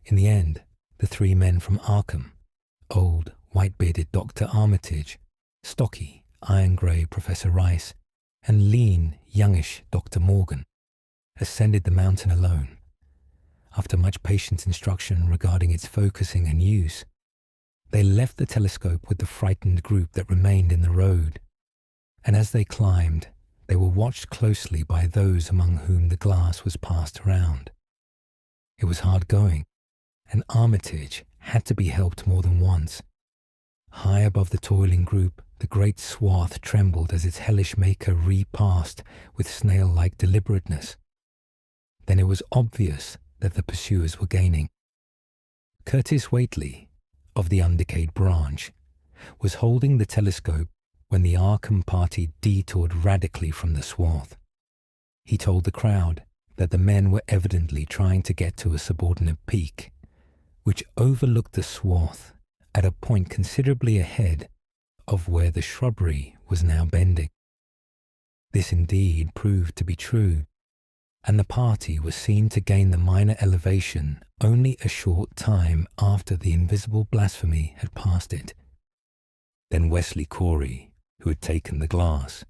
in the end, the three men from Arkham, old, white-bearded Dr. Armitage, stocky, iron-grey Professor Rice, and lean, youngish Dr. Morgan, ascended the mountain alone. After much patient instruction regarding its focusing and use, they left the telescope with the frightened group that remained in the road, and as they climbed, they were watched closely by those among whom the glass was passed around. It was hard going, and Armitage had to be helped more than once. High above the toiling group, The great swath trembled as its hellish maker repassed with snail-like deliberateness. Then it was obvious that the pursuers were gaining. Curtis Whately, of the undecayed branch, was holding the telescope when the Arkham party detoured radically from the swath. He told the crowd that the men were evidently trying to get to a subordinate peak, which overlooked the swath at a point considerably ahead of where the shrubbery was now bending. This indeed proved to be true, and the party was seen to gain the minor elevation only a short time after the invisible blasphemy had passed it. Then Wesley Corey, who had taken the glass,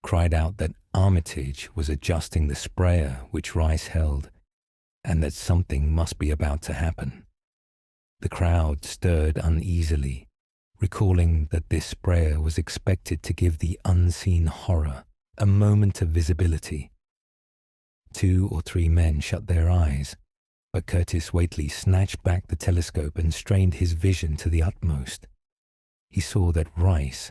cried out that Armitage was adjusting the sprayer which Rice held, and that something must be about to happen. The crowd stirred uneasily, recalling that this sprayer was expected to give the unseen horror a moment of visibility. 2 or 3 men shut their eyes, but Curtis Whately snatched back the telescope and strained his vision to the utmost. He saw that Rice,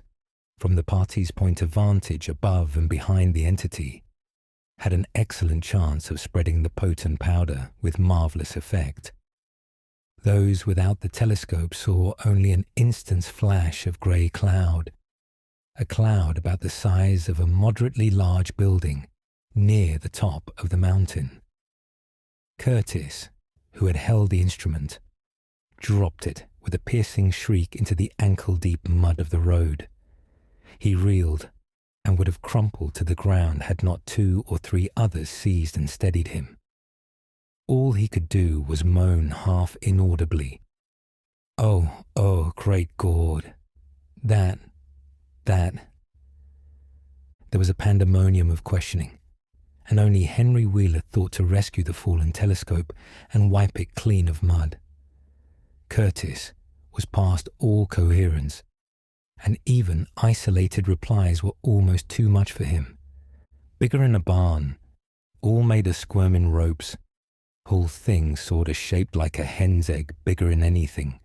from the party's point of vantage above and behind the entity, had an excellent chance of spreading the potent powder with marvellous effect. Those without the telescope saw only an instant's flash of grey cloud, a cloud about the size of a moderately large building near the top of the mountain. Curtis, who had held the instrument, dropped it with a piercing shriek into the ankle-deep mud of the road. He reeled and would have crumpled to the ground had not 2 or 3 others seized and steadied him. All he could do was moan half inaudibly, "Oh, oh, great God! That... There was a pandemonium of questioning, and only Henry Wheeler thought to rescue the fallen telescope and wipe it clean of mud. Curtis was past all coherence, and even isolated replies were almost too much for him. Bigger in a barn, all made of squirming ropes, whole thing sorta shaped like a hen's egg, bigger in anything,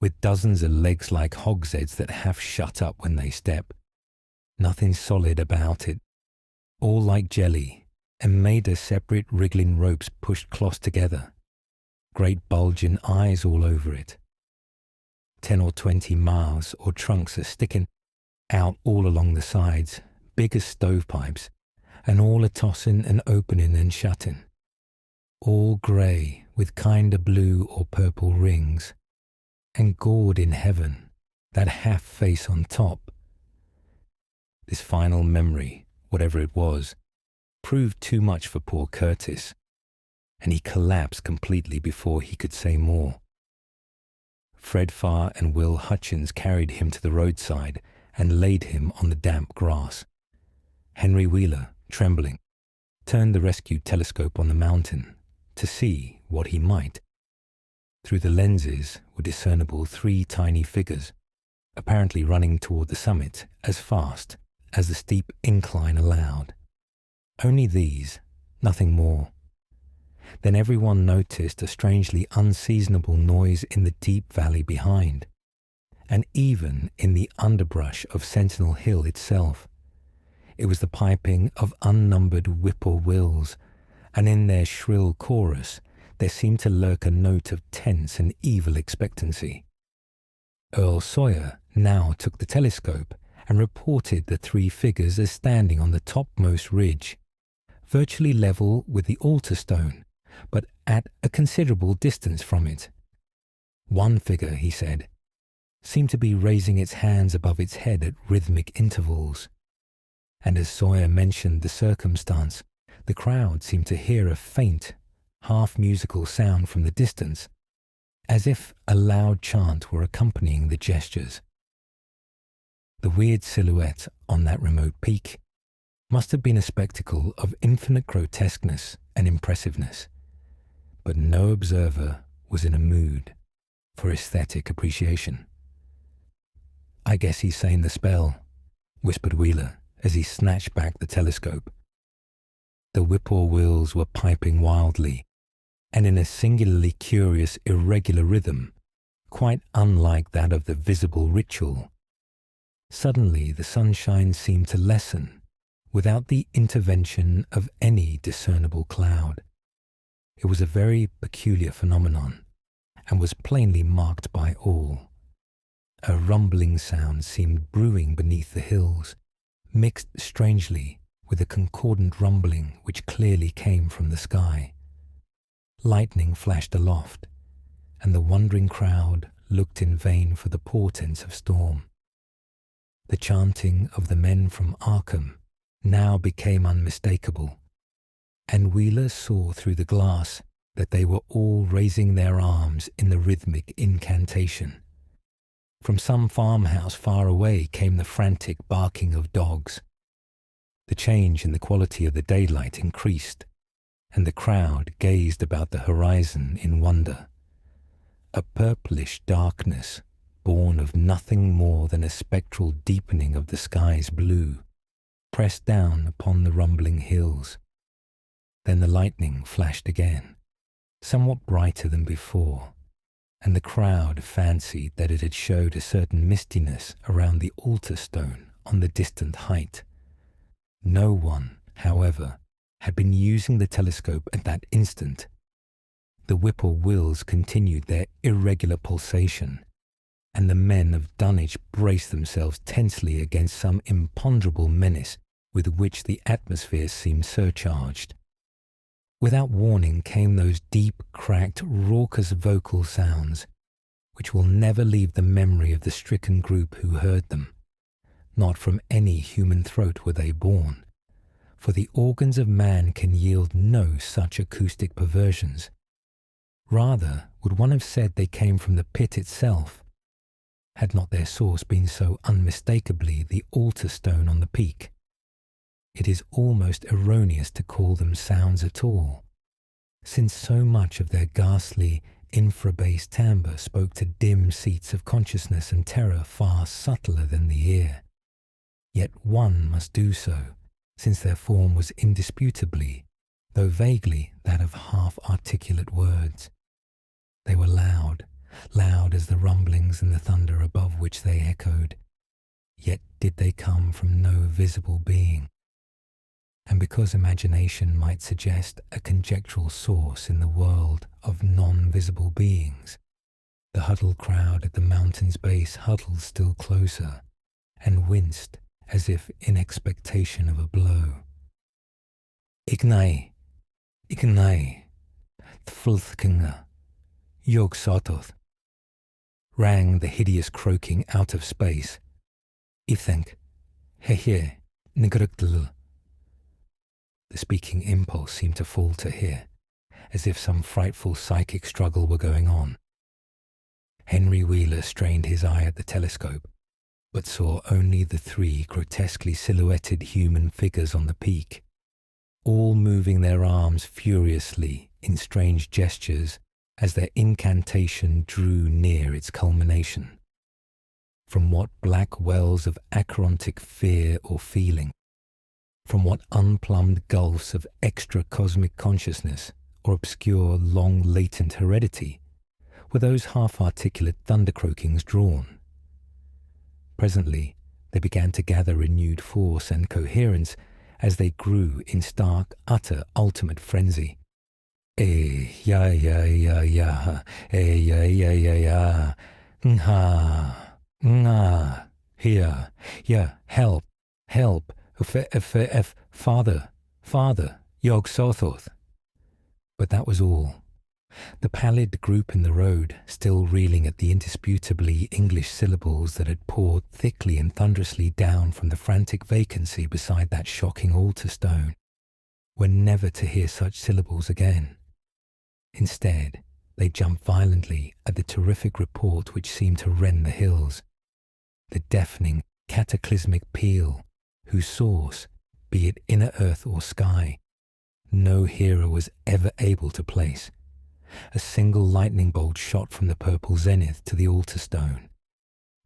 with dozens of legs like hogsheads that half shut up when they step. Nothing solid about it, all like jelly, and made of separate wriggling ropes pushed close together. Great bulging eyes all over it. 10 or 20 mouths or trunks are sticking out all along the sides, big as stovepipes, and all a tossing and opening and shutting. All grey with kinda blue or purple rings, and gored in heaven, that half face on top. This final memory, whatever it was, proved too much for poor Curtis, and he collapsed completely before he could say more. Fred Farr and Will Hutchins carried him to the roadside and laid him on the damp grass. Henry Wheeler, trembling, turned the rescued telescope on the mountain to see what he might. Through the lenses were discernible 3 tiny figures, apparently running toward the summit as fast as the steep incline allowed. Only these, nothing more. Then everyone noticed a strangely unseasonable noise in the deep valley behind, and even in the underbrush of Sentinel Hill itself. It was the piping of unnumbered whippoorwills, and in their shrill chorus there seemed to lurk a note of tense and evil expectancy. Earl Sawyer now took the telescope and reported the 3 figures as standing on the topmost ridge, virtually level with the altar stone, but at a considerable distance from it. One figure, he said, seemed to be raising its hands above its head at rhythmic intervals, and as Sawyer mentioned the circumstance, the crowd seemed to hear a faint, half-musical sound from the distance, as if a loud chant were accompanying the gestures. The weird silhouette on that remote peak must have been a spectacle of infinite grotesqueness and impressiveness, but no observer was in a mood for aesthetic appreciation. "I guess he's saying the spell," whispered Wheeler as he snatched back the telescope. The whippoorwills were piping wildly, and in a singularly curious, irregular rhythm, quite unlike that of the visible ritual. Suddenly the sunshine seemed to lessen without the intervention of any discernible cloud. It was a very peculiar phenomenon, and was plainly marked by all. A rumbling sound seemed brewing beneath the hills, mixed strangely with a concordant rumbling which clearly came from the sky. Lightning flashed aloft, and the wondering crowd looked in vain for the portents of storm. The chanting of the men from Arkham now became unmistakable, and Wheeler saw through the glass that they were all raising their arms in the rhythmic incantation. From some farmhouse far away came the frantic barking of dogs. The change in the quality of the daylight increased, and the crowd gazed about the horizon in wonder. A purplish darkness, born of nothing more than a spectral deepening of the sky's blue, pressed down upon the rumbling hills. Then the lightning flashed again, somewhat brighter than before, and the crowd fancied that it had showed a certain mistiness around the altar stone on the distant height. No one, however, had been using the telescope at that instant. The whippoorwills continued their irregular pulsation, and the men of Dunwich braced themselves tensely against some imponderable menace with which the atmosphere seemed surcharged. Without warning came those deep, cracked, raucous vocal sounds, which will never leave the memory of the stricken group who heard them. Not from any human throat were they born, for the organs of man can yield no such acoustic perversions. Rather would one have said they came from the pit itself, had not their source been so unmistakably the altar stone on the peak. It is almost erroneous to call them sounds at all, since so much of their ghastly infrabass timbre spoke to dim seats of consciousness and terror far subtler than the ear. Yet one must do so, since their form was indisputably, though vaguely, that of half-articulate words. They were loud, loud as the rumblings and the thunder above which they echoed. Yet did they come from no visible being. And because imagination might suggest a conjectural source in the world of non-visible beings, the huddled crowd at the mountain's base huddled still closer, and winced as if in expectation of a blow. Ignai, Tflthkinga, Yog Sototh, rang the hideous croaking out of space. Ithenk, Hehe, Nigrugdl. The speaking impulse seemed to falter here, as if some frightful psychic struggle were going on. Henry Wheeler strained his eye at the telescope, but saw only the three grotesquely silhouetted human figures on the peak, all moving their arms furiously in strange gestures as their incantation drew near its culmination. From what black wells of acherontic fear or feeling, from what unplumbed gulfs of extra-cosmic consciousness or obscure, long-latent heredity were those half-articulate thunder-croakings drawn? Presently, they began to gather renewed force and coherence as they grew in stark, utter, ultimate frenzy. Ya, nha, here, ya, help, father, Yog Sothoth. But that was all. The pallid group in the road, still reeling at the indisputably English syllables that had poured thickly and thunderously down from the frantic vacancy beside that shocking altar stone, were never to hear such syllables again. Instead, they jumped violently at the terrific report which seemed to rend the hills, the deafening, cataclysmic peal, whose source, be it inner earth or sky, no hearer was ever able to place. A single lightning bolt shot from the purple zenith to the altar stone,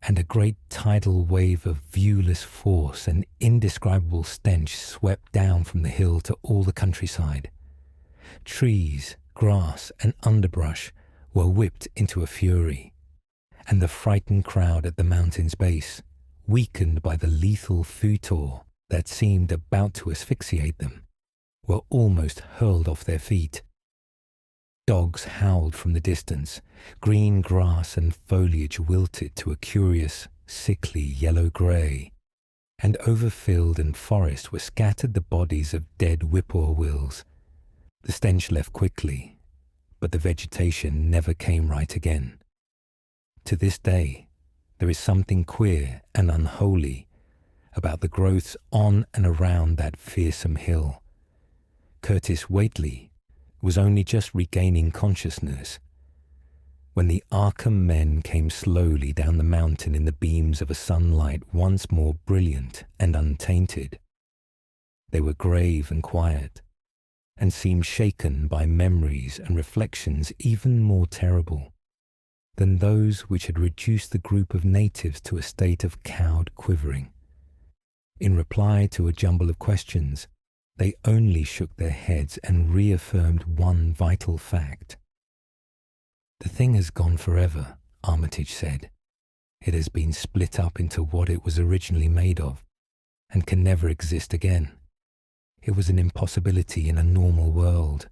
and a great tidal wave of viewless force and indescribable stench swept down from the hill to all the countryside. Trees, grass, and underbrush were whipped into a fury, and the frightened crowd at the mountain's base, weakened by the lethal futor that seemed about to asphyxiate them, were almost hurled off their feet. Dogs howled from the distance, green grass and foliage wilted to a curious, sickly yellow-grey, and over field and forest were scattered the bodies of dead whippoorwills. The stench left quickly, but the vegetation never came right again. To this day, there is something queer and unholy about the growths on and around that fearsome hill. Curtis Whately was only just regaining consciousness when the Arkham men came slowly down the mountain in the beams of a sunlight once more brilliant and untainted. They were grave and quiet, and seemed shaken by memories and reflections even more terrible than those which had reduced the group of natives to a state of cowed quivering. In reply to a jumble of questions, they only shook their heads and reaffirmed one vital fact. "The thing has gone forever," Armitage said. "It has been split up into what it was originally made of, and can never exist again. It was an impossibility in a normal world.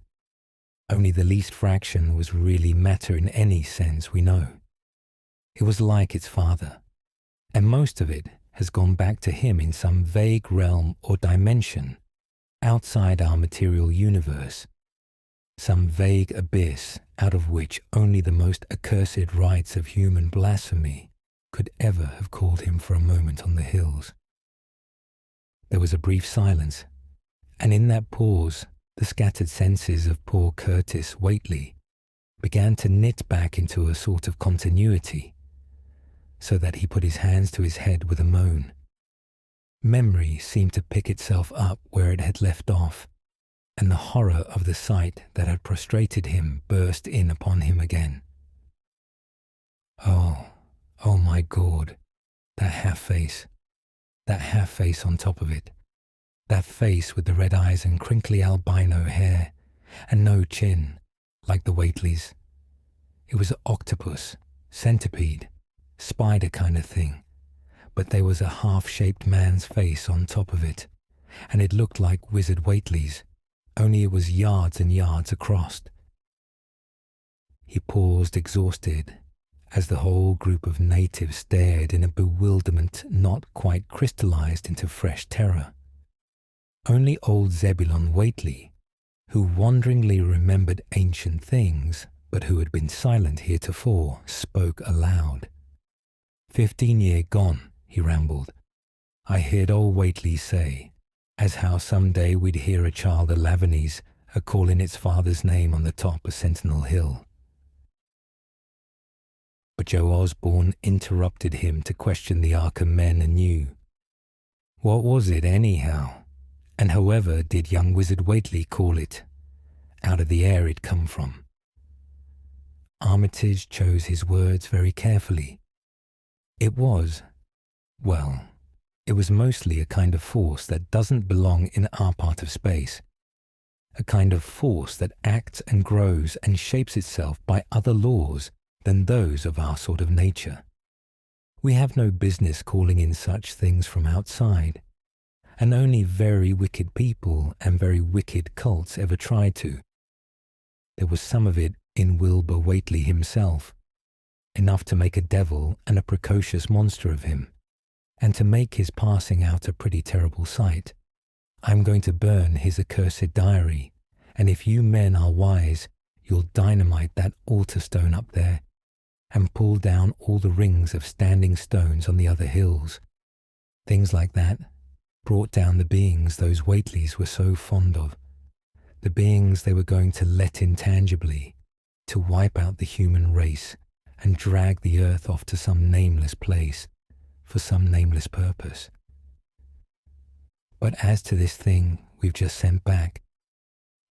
Only the least fraction was really matter in any sense we know. It was like its father, and most of it has gone back to him in some vague realm or dimension outside our material universe, some vague abyss out of which only the most accursed rites of human blasphemy could ever have called him for a moment on the hills." There was a brief silence, and in that pause the scattered senses of poor Curtis Whately began to knit back into a sort of continuity, so that he put his hands to his head with a moan. Memory seemed to pick itself up where it had left off, and the horror of the sight that had prostrated him burst in upon him again. Oh my God, that half-face on top of it, that face with the red eyes and crinkly albino hair, and no chin, like the Whateleys. It was an octopus, centipede, spider kind of thing, but there was a half-shaped man's face on top of it, and it looked like Wizard Whately's, only it was yards and yards across. He paused exhausted, as the whole group of natives stared in a bewilderment not quite crystallized into fresh terror. Only old Zebulon Whately, who wonderingly remembered ancient things, but who had been silent heretofore, spoke aloud. 15 year gone, he rambled. I heard old Whately say, as how some day we'd hear a child of Lavanese a-calling its father's name on the top of Sentinel Hill. But Joe Osborne interrupted him to question the Arkham men anew. What was it anyhow? And however did young Wizard Whately call it? Out of the air it come from. Armitage chose his words very carefully. It was mostly a kind of force that doesn't belong in our part of space. A kind of force that acts and grows and shapes itself by other laws than those of our sort of nature. We have no business calling in such things from outside, and only very wicked people and very wicked cults ever try to. There was some of it in Wilbur Whately himself, enough to make a devil and a precocious monster of him, and to make his passing out a pretty terrible sight. I'm going to burn his accursed diary, and if you men are wise, you'll dynamite that altar stone up there, and pull down all the rings of standing stones on the other hills. Things like that brought down the beings those Whateleys were so fond of, the beings they were going to let intangibly, to wipe out the human race and drag the earth off to some nameless place, for some nameless purpose. But as to this thing we've just sent back,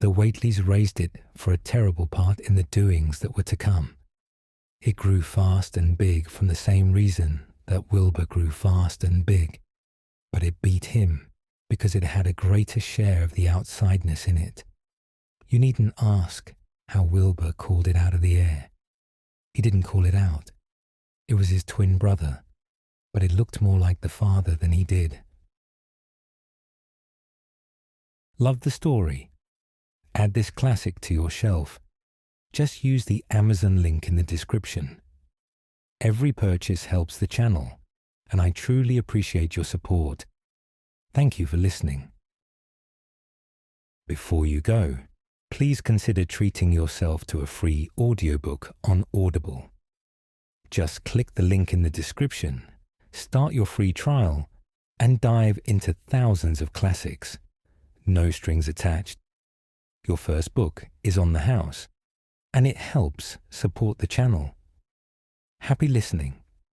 the Whateleys raised it for a terrible part in the doings that were to come. It grew fast and big from the same reason that Wilbur grew fast and big, but it beat him because it had a greater share of the outsideness in it. You needn't ask how Wilbur called it out of the air. He didn't call it out. It was his twin brother, but it looked more like the father than he did. Love the story? Add this classic to your shelf. Just use the Amazon link in the description. Every purchase helps the channel, and I truly appreciate your support. Thank you for listening. Before you go, please consider treating yourself to a free audiobook on Audible. Just click the link in the description, start your free trial, and dive into thousands of classics. No strings attached. Your first book is on the house, and it helps support the channel. Happy listening.